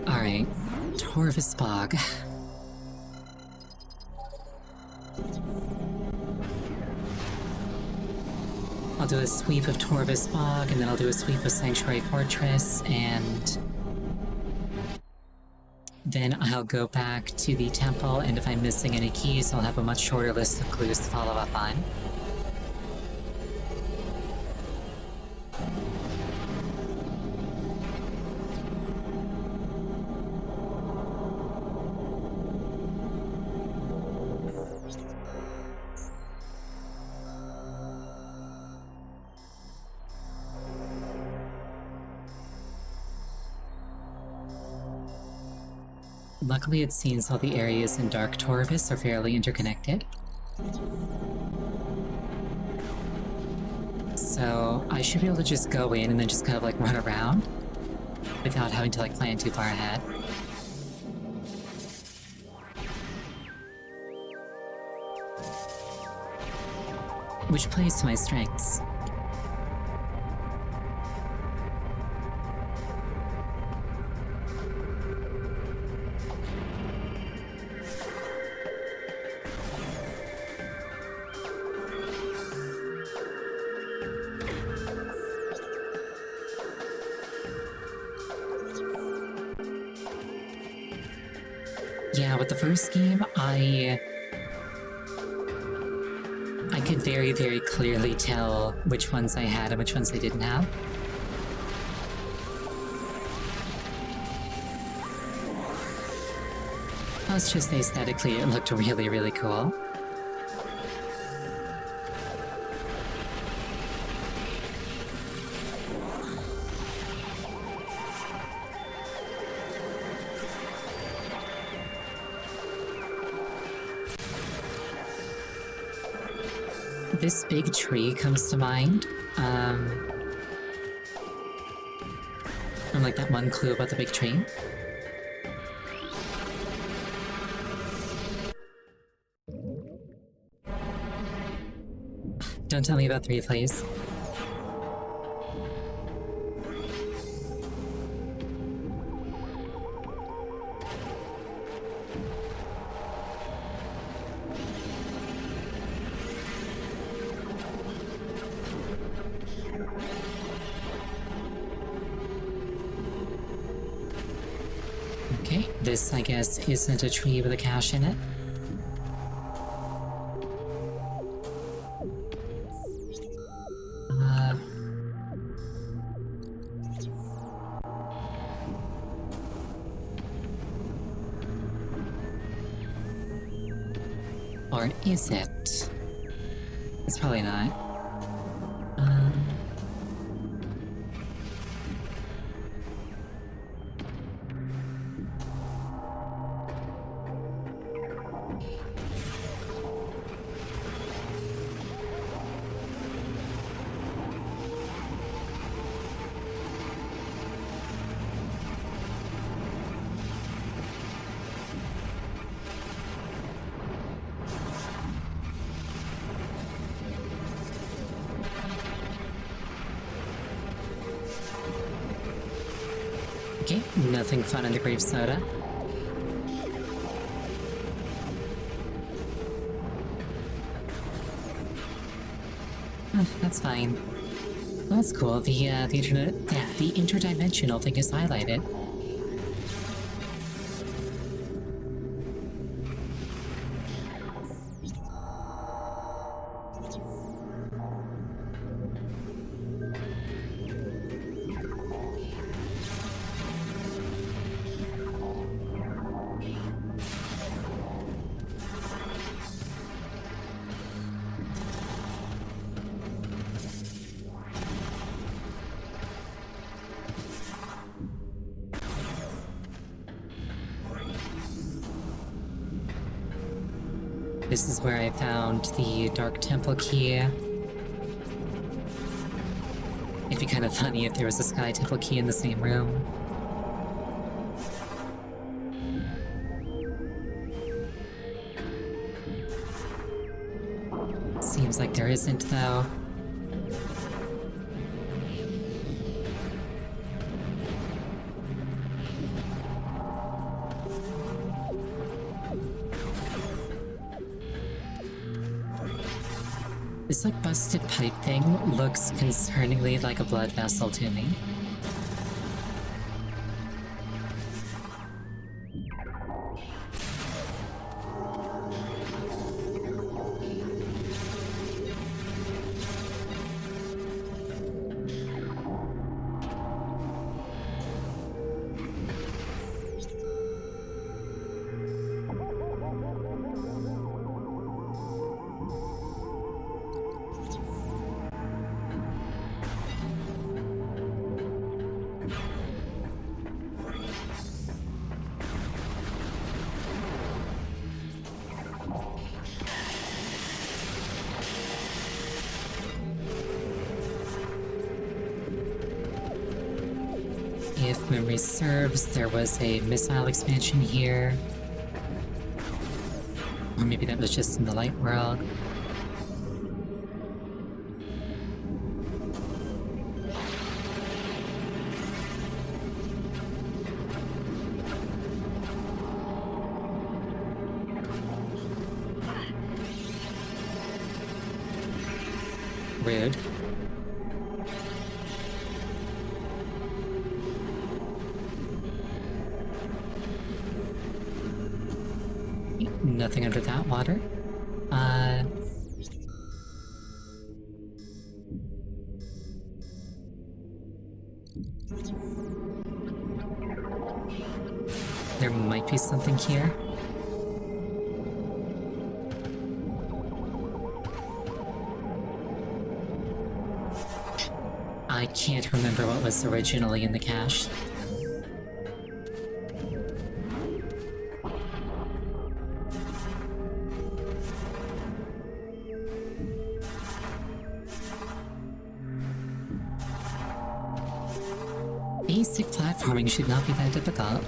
Alright, Torvis Bog. I'll do a sweep of Torvis Bog, and then I'll do a sweep of Sanctuary Fortress, and then I'll go back to the temple, and if I'm missing any keys, I'll have a much shorter list of clues to follow up on. Luckily, it seems all the areas in Dark Torvus are fairly interconnected. So I should be able to just go in and then just kind of like run around without having to like plan too far ahead. Which plays to my strengths. Yeah, with the first game, I could very, very clearly tell which ones I had and which ones I didn't have. Let's just say aesthetically it looked really, really cool. This big tree comes to mind. From like that one clue about the big tree. Don't tell me about 3, please. Okay, this, I guess, isn't a tree with a cache in it. Or is it? It's probably not. Okay, nothing fun in the grape soda. That's fine. Well, that's cool. The interdimensional thing is highlighted. This is where I found the Dark Temple key. It'd be kind of funny if there was a Sky Temple key in the same room. Seems like there isn't, though. This like busted pipe thing looks concerningly like a blood vessel to me. If memory serves, there was a missile expansion here. Or maybe that was just in the light world. Rude. Nothing under that water. There might be something here. I can't remember what was originally in the cache. Basic platforming should not be that difficult.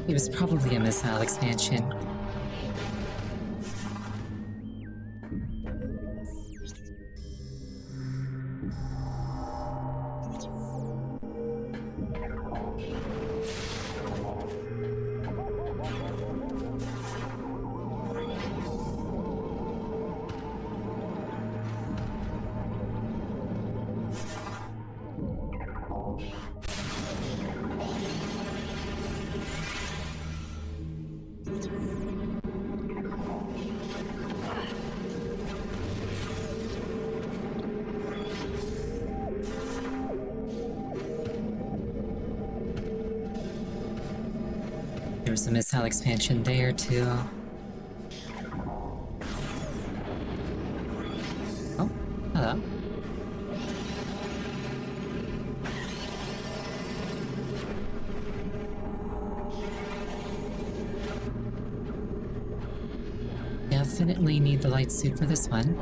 It was probably a missile expansion. There was a missile expansion there, too. Oh, hello. Definitely need the light suit for this one.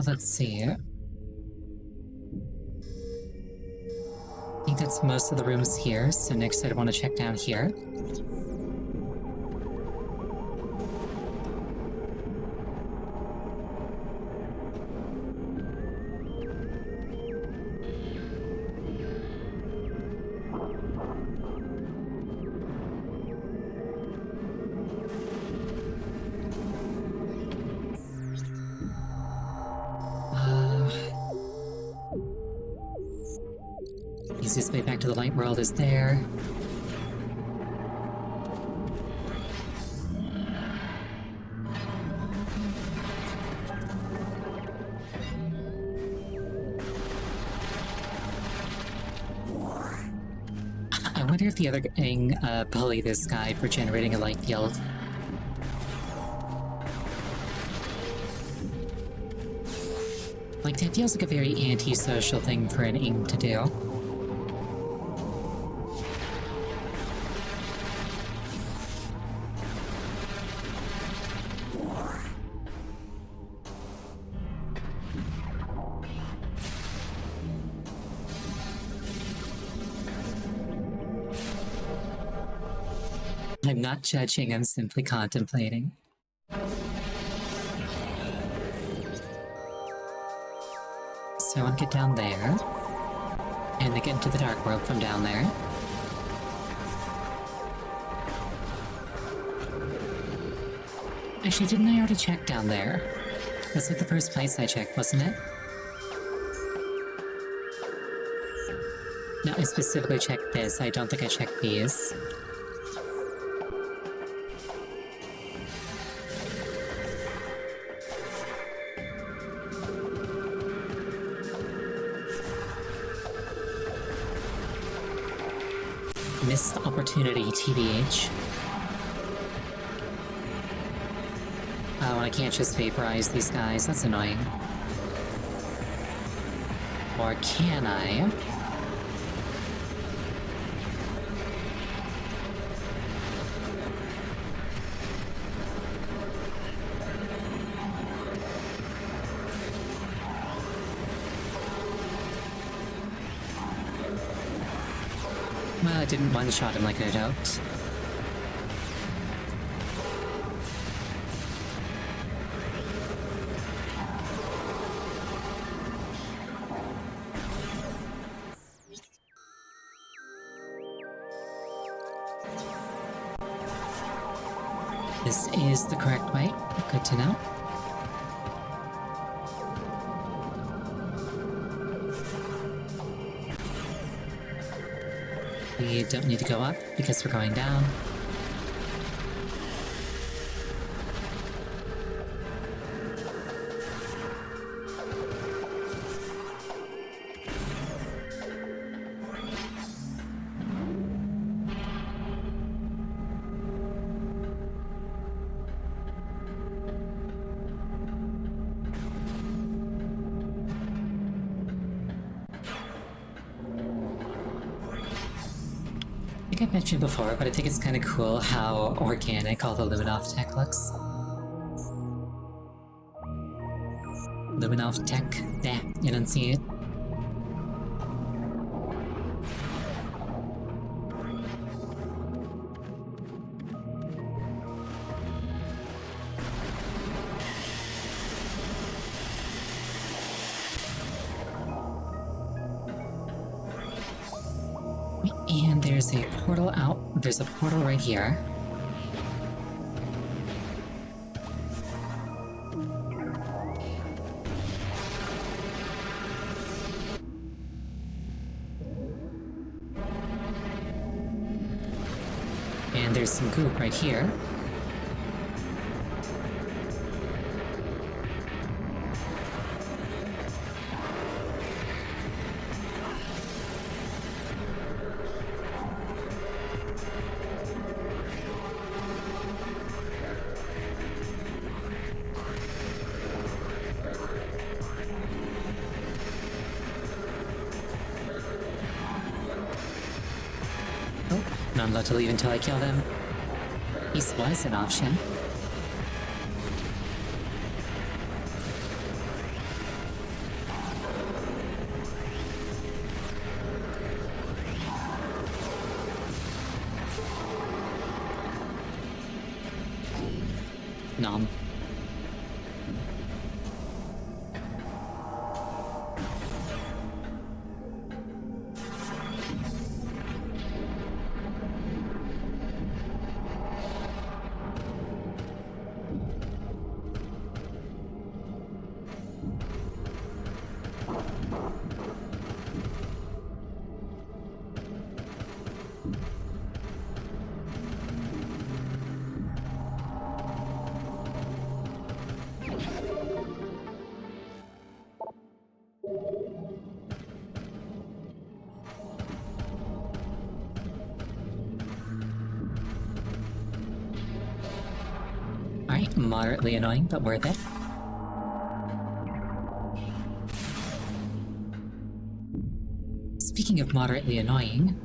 Let's see. I think that's most of the rooms here, so next I'd want to check down here. Easiest way back to the light world is there. I wonder if the other gang bullied this guy for generating a light field. Like, that feels like a very antisocial thing for an Ing to do. I'm not judging, I'm simply contemplating. So I want to get down there, and then get into the dark world from down there. Actually, didn't I already check down there? That's like the first place I checked, wasn't it? No, I specifically checked this. I don't think I checked these. Missed opportunity, TBH. Oh, I can't just vaporize these guys, that's annoying. Or can I? Well, I didn't one-shot him like I'd hoped. This is the correct way. Good to know. We don't need to go up because we're going down. I think I've mentioned before, but I think it's kind of cool how organic all the Luminoff tech looks. Luminoff tech, enunciate. And there's a portal out. There's a portal right here. And there's some goop right here. Oh, not allowed to leave until I kill them. This was an option. Nom. Alright, moderately annoying, but worth it. Speaking of moderately annoying,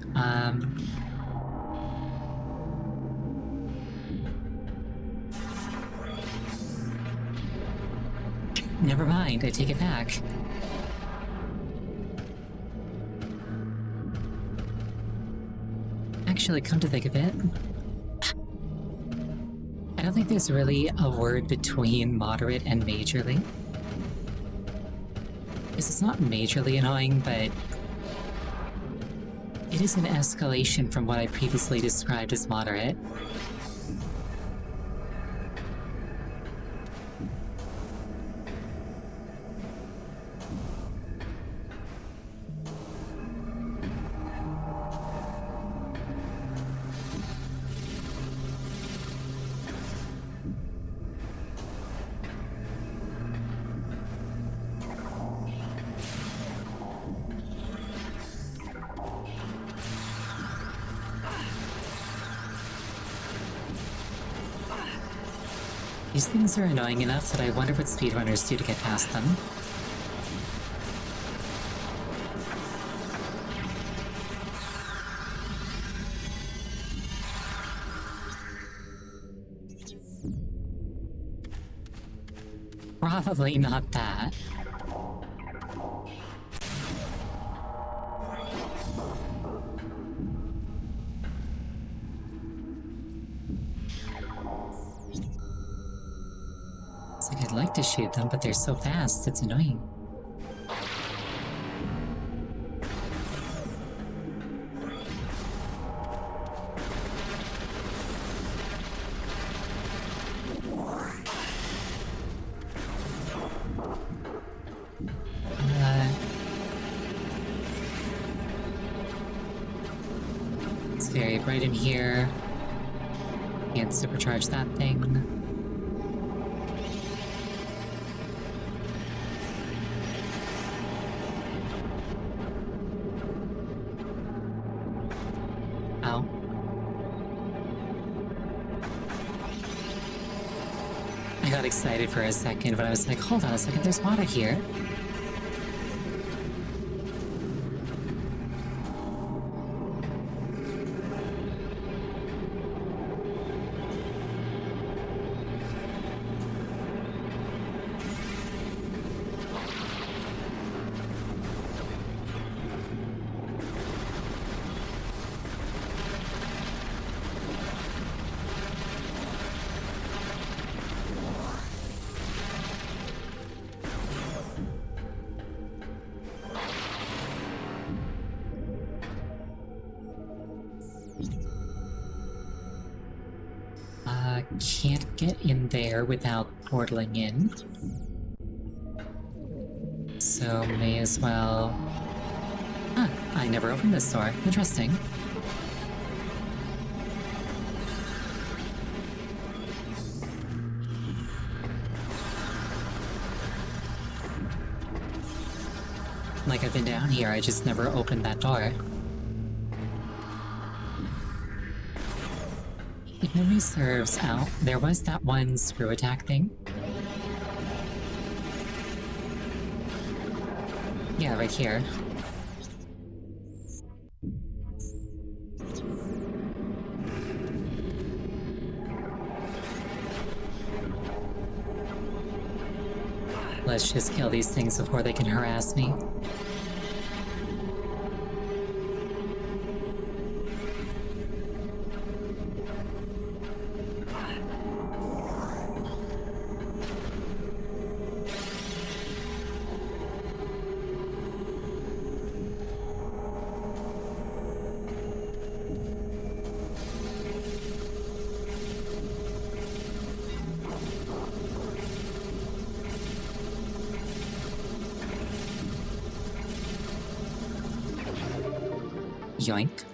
never mind, I take it back. Actually, come to think of it, I don't think there's really a word between moderate and majorly. Because it's not majorly annoying, but it is an escalation from what I previously described as moderate. These things are annoying enough that I wonder what speedrunners do to get past them. Probably not that. It's like I'd like to shoot them, but they're so fast, it's annoying. It's very bright in here. Can't supercharge that thing. Ow. I got excited for a second, but I was like, hold on a second, there's water here. Can't get in there without portaling in. So may as well... Huh, I never opened this door. Interesting. Like I've been down here, I just never opened that door. If memory serves out, there was that one screw attack thing. Yeah, right here. Let's just kill these things before they can harass me. Yoink.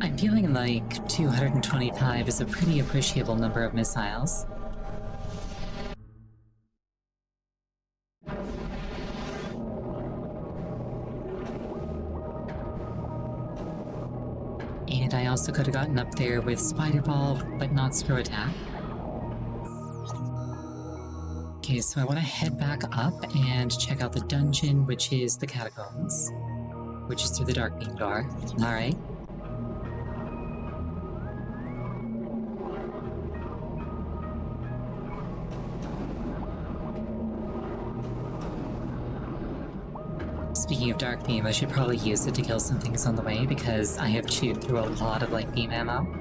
I'm feeling like 225 is a pretty appreciable number of missiles. And I also could have gotten up there with Spider Ball, but not Screw Attack. Okay, so I want to head back up and check out the dungeon, which is the Catacombs. Which is through the Dark Beam door. Alright. Speaking of Dark Beam, I should probably use it to kill some things on the way, because I have chewed through a lot of light beam ammo.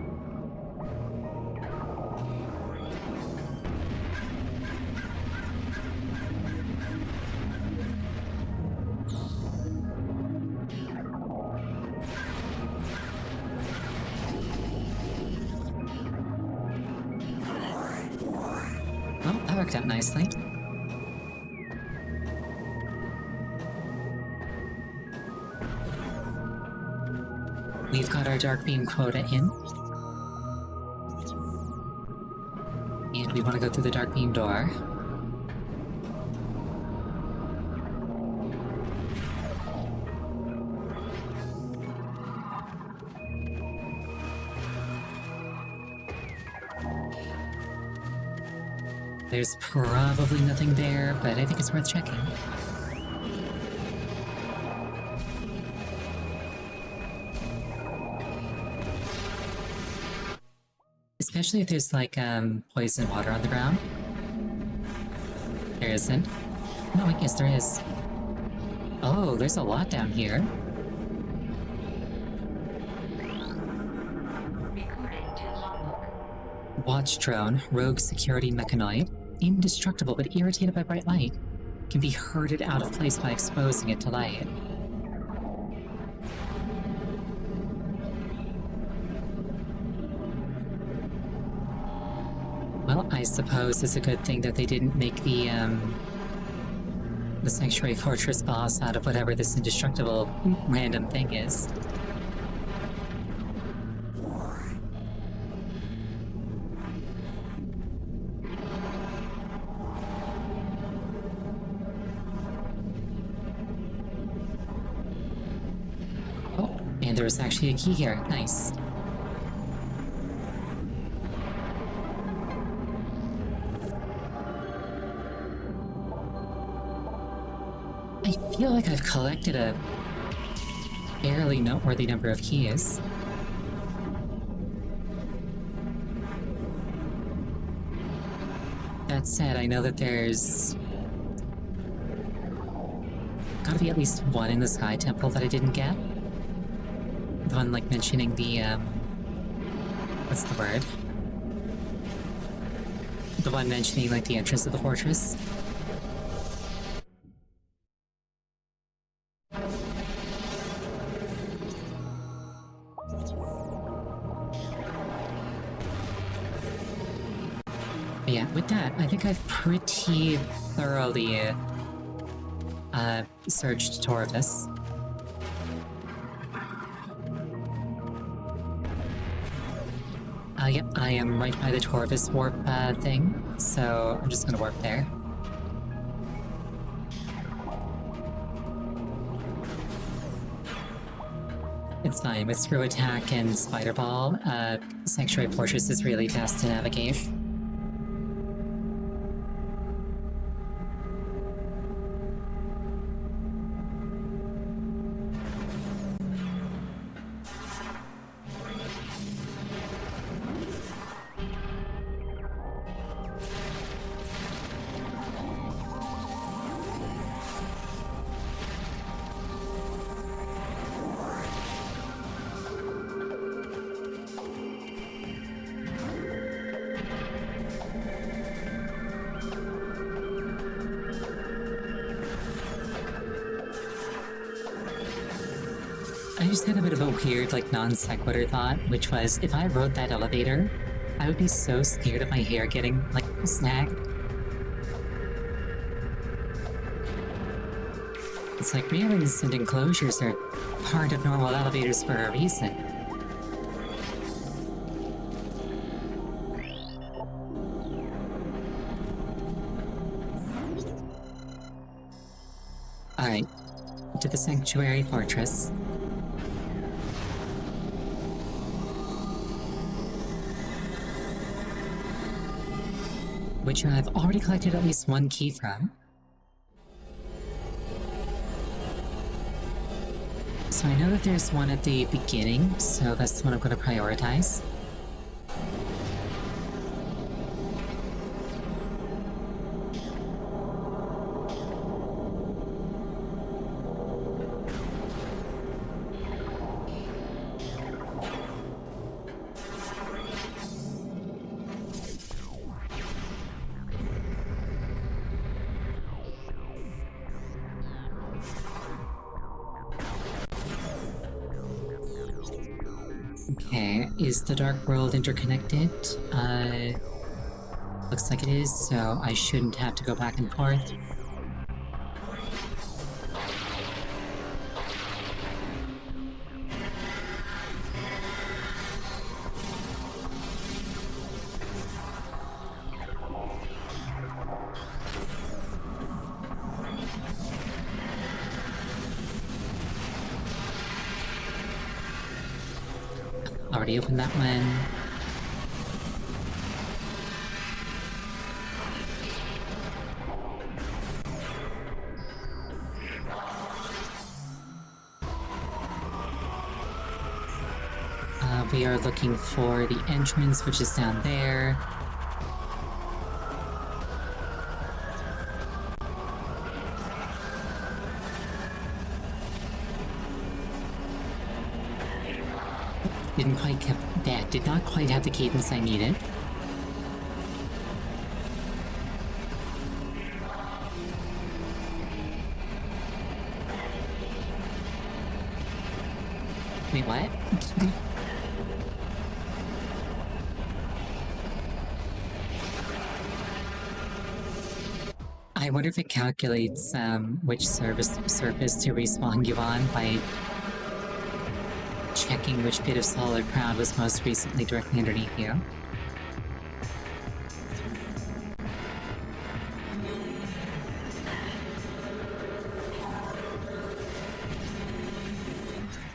Well, that worked out nicely. We've got our Dark Beam quota in. And we want to go through the Dark Beam door. There's probably nothing there, but I think it's worth checking. Especially if there's like poison water on the ground. There isn't. No, I guess there is. Oh, there's a lot down here. Recording to logbook. Watch drone, rogue security mechanoid, indestructible but irritated by bright light, can be herded out of place by exposing it to light. Well, I suppose it's a good thing that they didn't make the Sanctuary Fortress boss out of whatever this indestructible random thing is. Oh, and there was actually a key here. Nice. I feel like I've collected a fairly noteworthy number of keys. That said, I know that there's gotta be at least one in the Sky Temple that I didn't get. The one like mentioning the what's the word? The one mentioning like the entrance of the fortress. But yeah, with that, I think I've pretty thoroughly searched Torvis. Yep, I am right by the Torvis warp thing, so I'm just gonna warp there. It's fine, with Screw Attack and Spider Ball, Sanctuary Fortress is really fast to navigate. I just had a bit of a weird, like, non sequitur thought, which was if I rode that elevator, I would be so scared of my hair getting, like, snagged. It's like railings and enclosures are part of normal elevators for a reason. Alright, to the Sanctuary Fortress. Which I've already collected at least one key from. So I know that there's one at the beginning, so that's the one I'm going to prioritize. Okay, is the Dark World interconnected? Looks like it is, so I shouldn't have to go back and forth. Already opened that one. we are looking for the entrance, which is down there. Did not quite have the cadence I needed. Wait, what? I wonder if it calculates which surface to respawn you on by checking which bit of solid ground was most recently directly underneath you.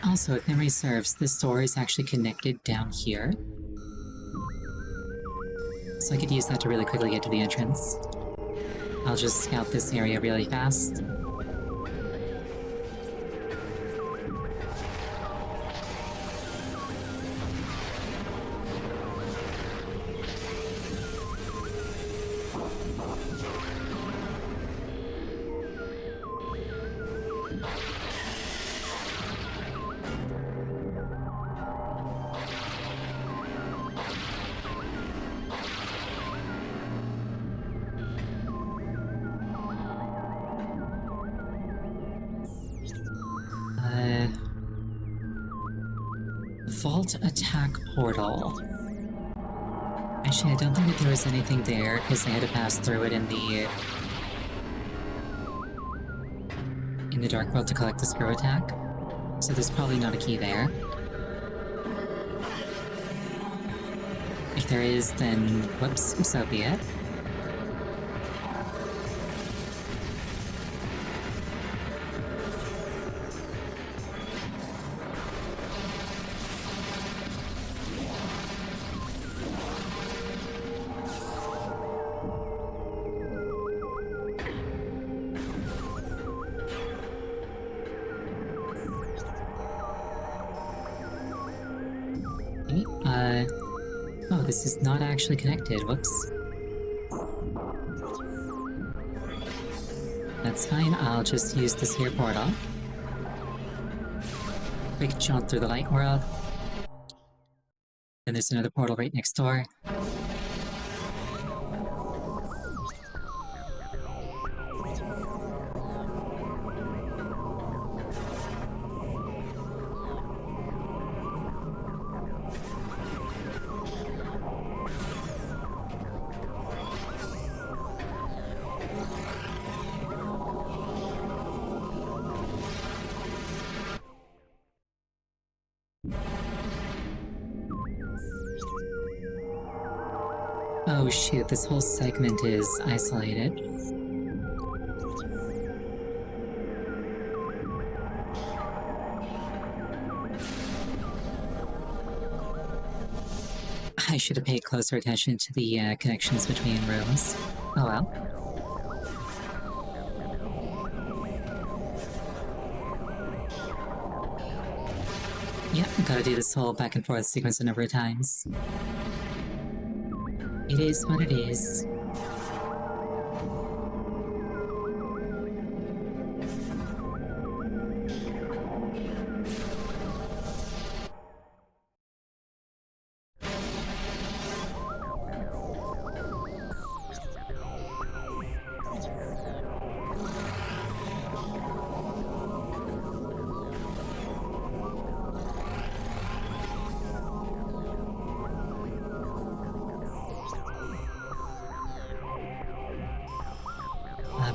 Also, if memory serves, this door is actually connected down here. So I could use that to really quickly get to the entrance. I'll just scout this area really fast. Vault attack portal. Actually, I don't think that there was anything there, because I had to pass through it in the Dark World to collect the screw attack. So there's probably not a key there. If there is, then whoops, so be it. Oh, this is not actually connected, whoops. That's fine, I'll just use this here portal. Quick jaunt through the light world. Then there's another portal right next door. Oh shoot, this whole segment is isolated. I should have paid closer attention to the connections between rooms. Oh well. Yep, gotta do this whole back and forth sequence a number of times. It is what it is.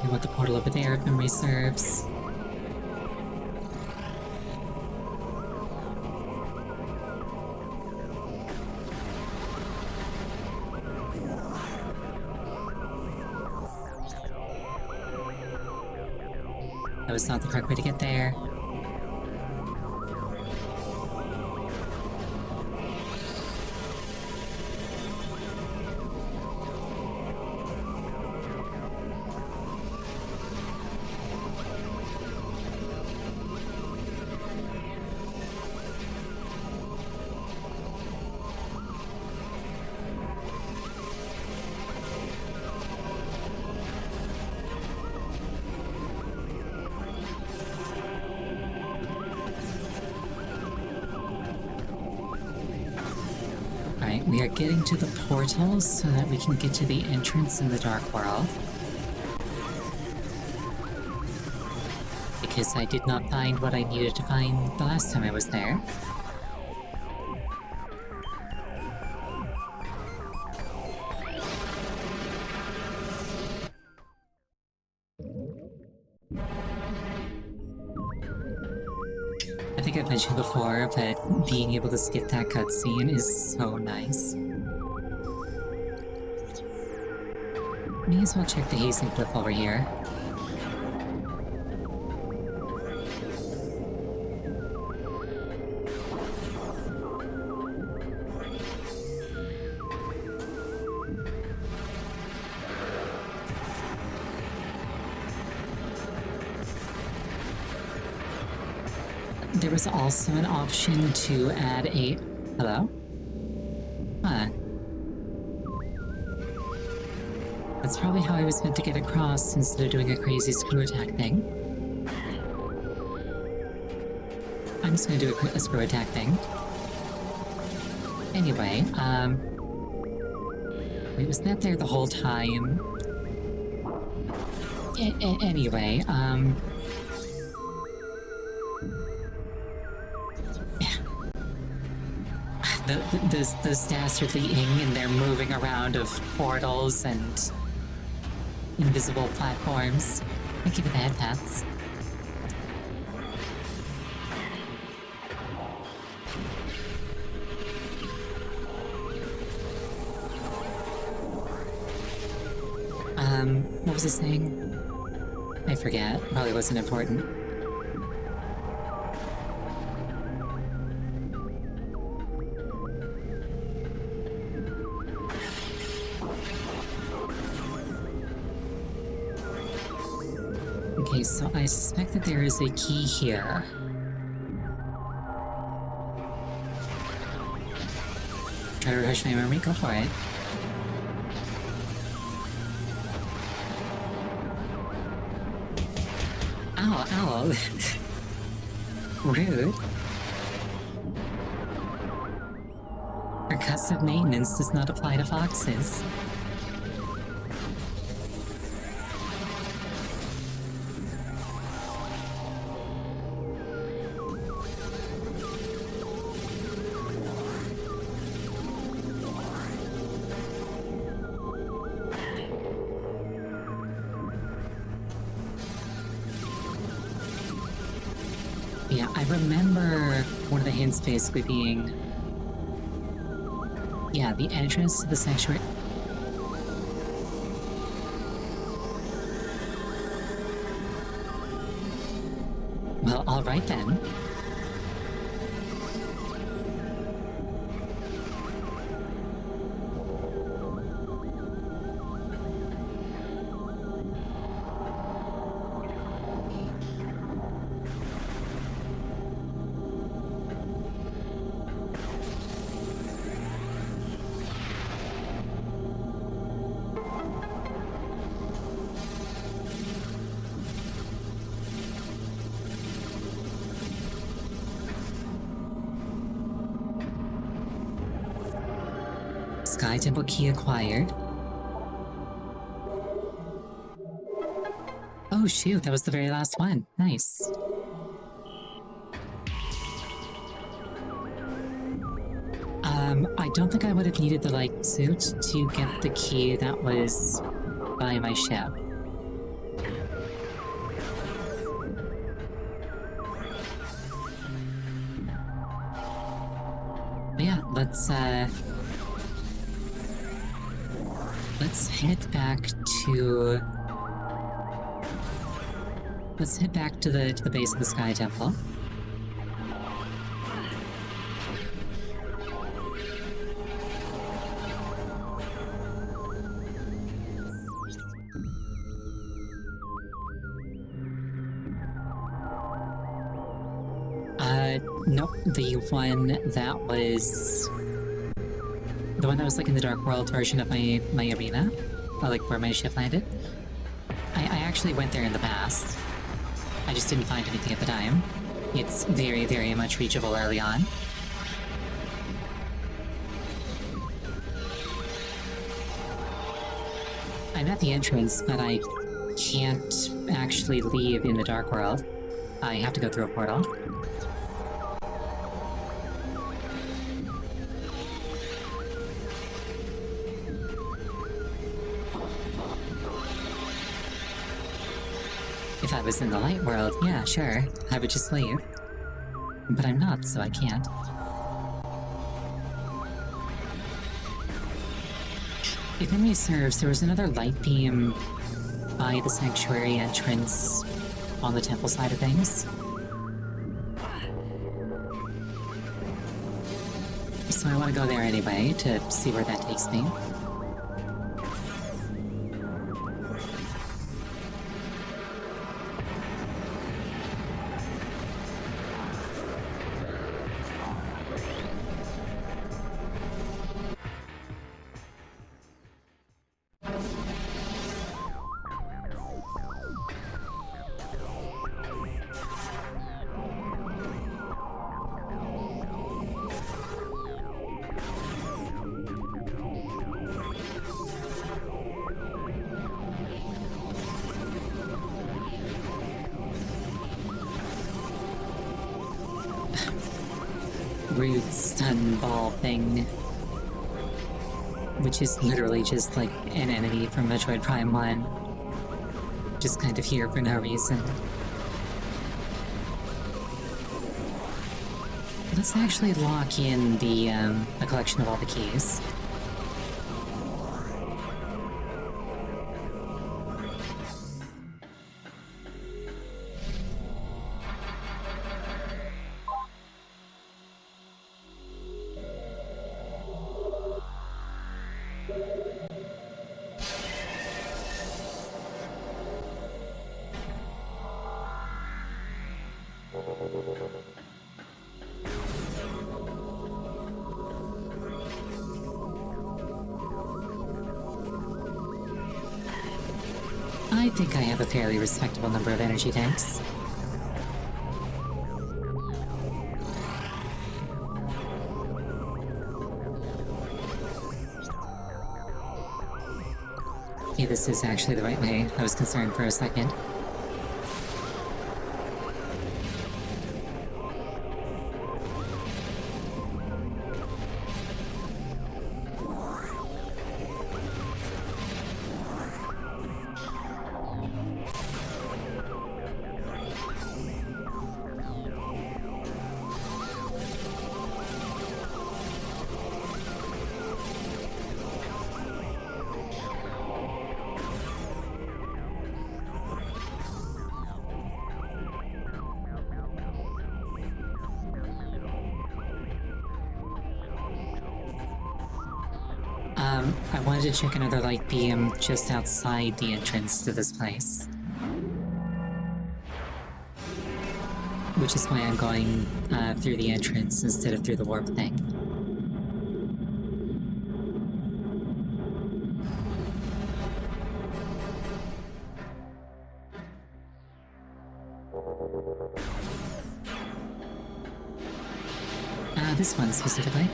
We want the portal over there if memory serves. That was not the correct way to get there. Alright, we are getting to the portal so that we can get to the entrance in the Dark World. Because I did not find what I needed to find the last time I was there. I think I've mentioned before, but being able to skip that cutscene is so nice. May as well check the hazing clip over here. There was also an option to add a... Hello? Huh. That's probably how I was meant to get across instead of doing a crazy screw attack thing. I'm just gonna do a screw attack thing. Anyway, wait, was that there the whole time? Anyway, those dastardly Ing and their moving around of portals and invisible platforms. I give it bad paths. What was I saying? I forget. Probably wasn't important. Okay, so I suspect that there is a key here. Try to refresh my memory, go for it. Ow, ow. Rude. Percussive maintenance does not apply to foxes. Yeah, I remember one of the hints basically being... Yeah, the entrance to the sanctuary... Well, alright then. Sky Temple key acquired. Oh shoot, that was the very last one. Nice. I don't think I would have needed the light suit to get the key that was by my ship. But yeah, let's head back to... Let's head back to the base of the Sky Temple. Nope, the one that was... The one that was like in the Dark World version of my arena, or like where my ship landed. I actually went there in the past. I just didn't find anything at the time. It's very, very much reachable early on. I'm at the entrance, but I can't actually leave in the dark world. I have to go through a portal. If I was in the light world, yeah, sure, I would just leave. But I'm not, so I can't. If memory serves, there was another light beam by the sanctuary entrance on the temple side of things. So I want to go there anyway to see where that takes me. Rude stun ball thing. Which is literally just like an enemy from Metroid Prime 1. Just kind of here for no reason. Let's actually lock in the collection of all the keys. I think I have a fairly respectable number of energy tanks. Okay, this is actually the right way. I was concerned for a second. I wanted to check another light beam just outside the entrance to this place. Which is why I'm going through the entrance instead of through the warp thing. This one specifically.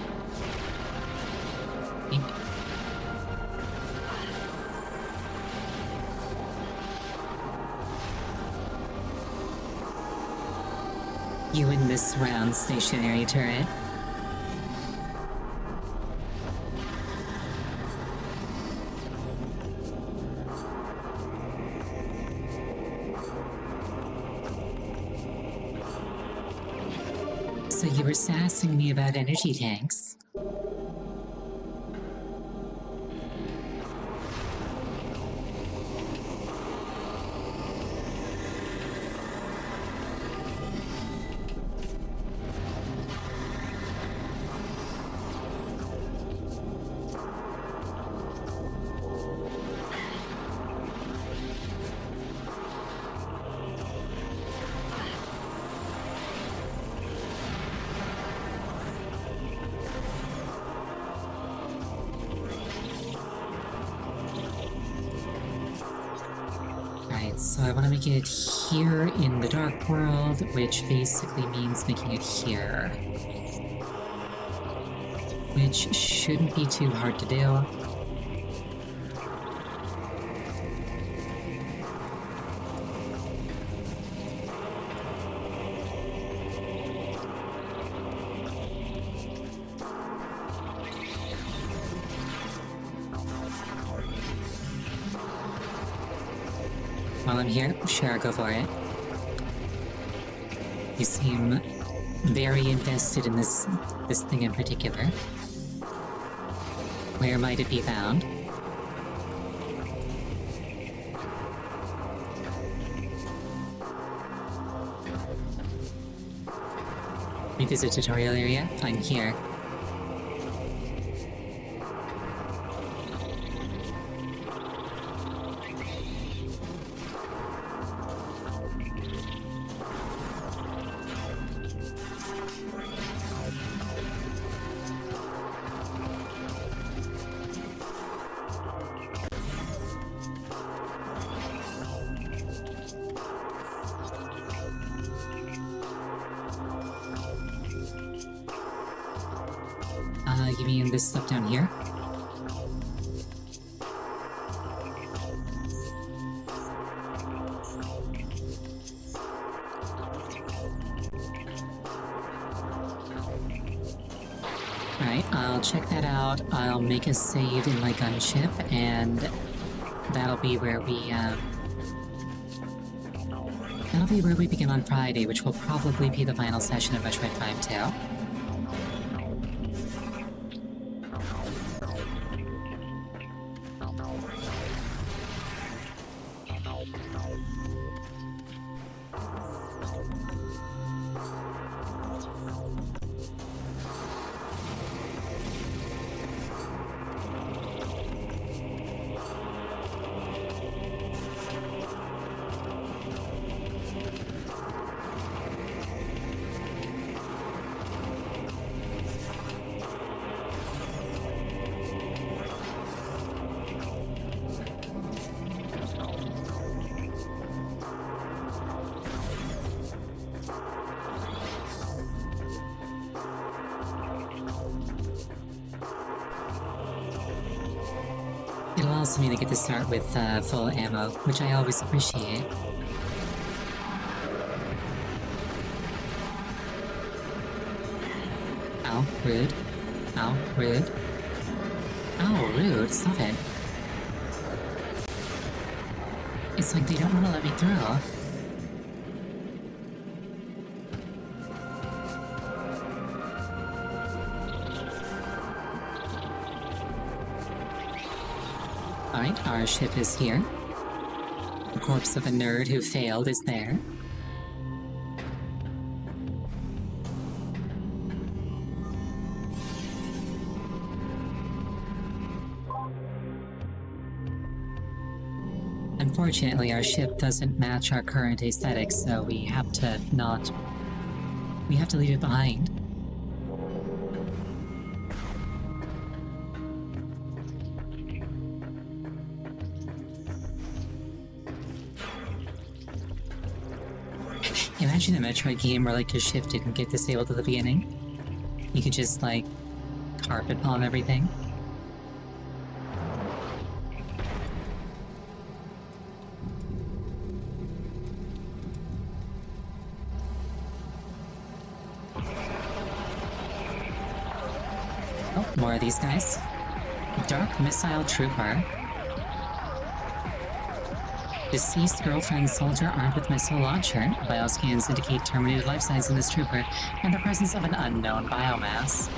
You in this round stationary turret. So you were sassing me about energy tanks. So I want to make it here in the dark world, which basically means making it here. Which shouldn't be too hard to do. while I'm here? Sure, go for it. You seem very invested in this thing in particular. Where might it be found? Revisit tutorial area? I'm here. You mean this stuff down here? Alright, I'll check that out. I'll make a save in my gunship, and that'll be where we, that'll be where we begin on Friday, which will probably be the final session of Metroid Prime 2. It'll also mean I get to start with full ammo, which I always appreciate. Ow, rude. Ow, rude. Ow, rude, stop it. It's like they don't want to let me through. Alright, our ship is here. The corpse of a nerd who failed is there. Unfortunately, our ship doesn't match our current aesthetics, so we have to leave it behind. Imagine a Metroid game where, like, your ship didn't get disabled at the beginning. You could just, like, carpet bomb everything. Oh, more of these guys. Dark Missile Trooper. Deceased girlfriend soldier armed with missile launcher. Bioscans indicate terminated life signs in this trooper and the presence of an unknown biomass.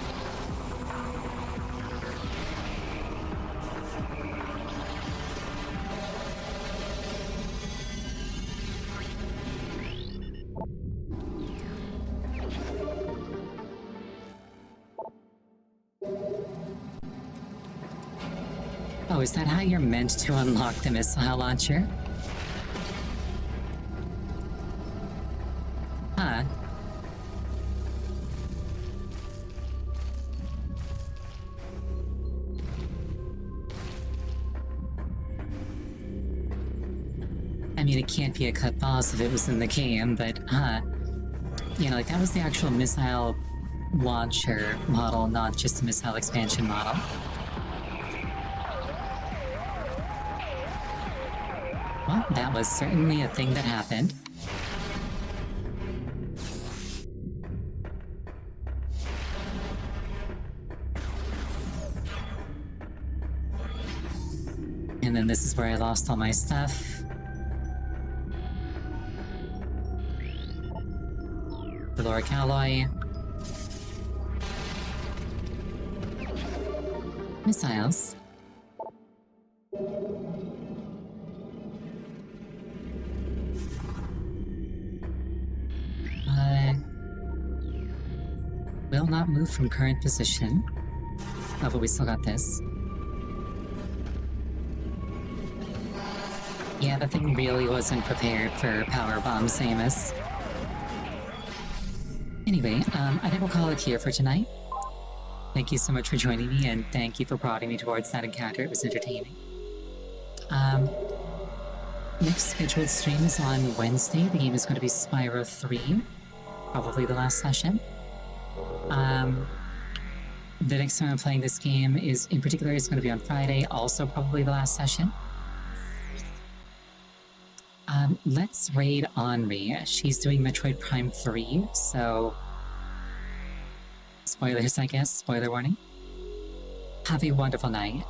Oh, is that how you're meant to unlock the missile launcher? Huh. I mean, it can't be a cut boss if it was in the game, but, you know, like, that was the actual missile launcher model, not just a missile expansion model. Well, that was certainly a thing that happened. And then this is where I lost all my stuff. Hyperloric Alloy. Missiles. Will not move from current position. Oh, but we still got this. Yeah, the thing really wasn't prepared for Power Bomb Samus. Anyway, I think we'll call it here for tonight. Thank you so much for joining me, and thank you for prodding me towards that encounter. It was entertaining. Next scheduled stream is on Wednesday. The game is going to be Spyro 3. Probably the last session. The next time I'm playing this game is, in particular, it's going to be on Friday. Also probably the last session. Let's raid Henri. She's doing Metroid Prime 3, so... Spoilers, I guess. Spoiler warning. Have a wonderful night.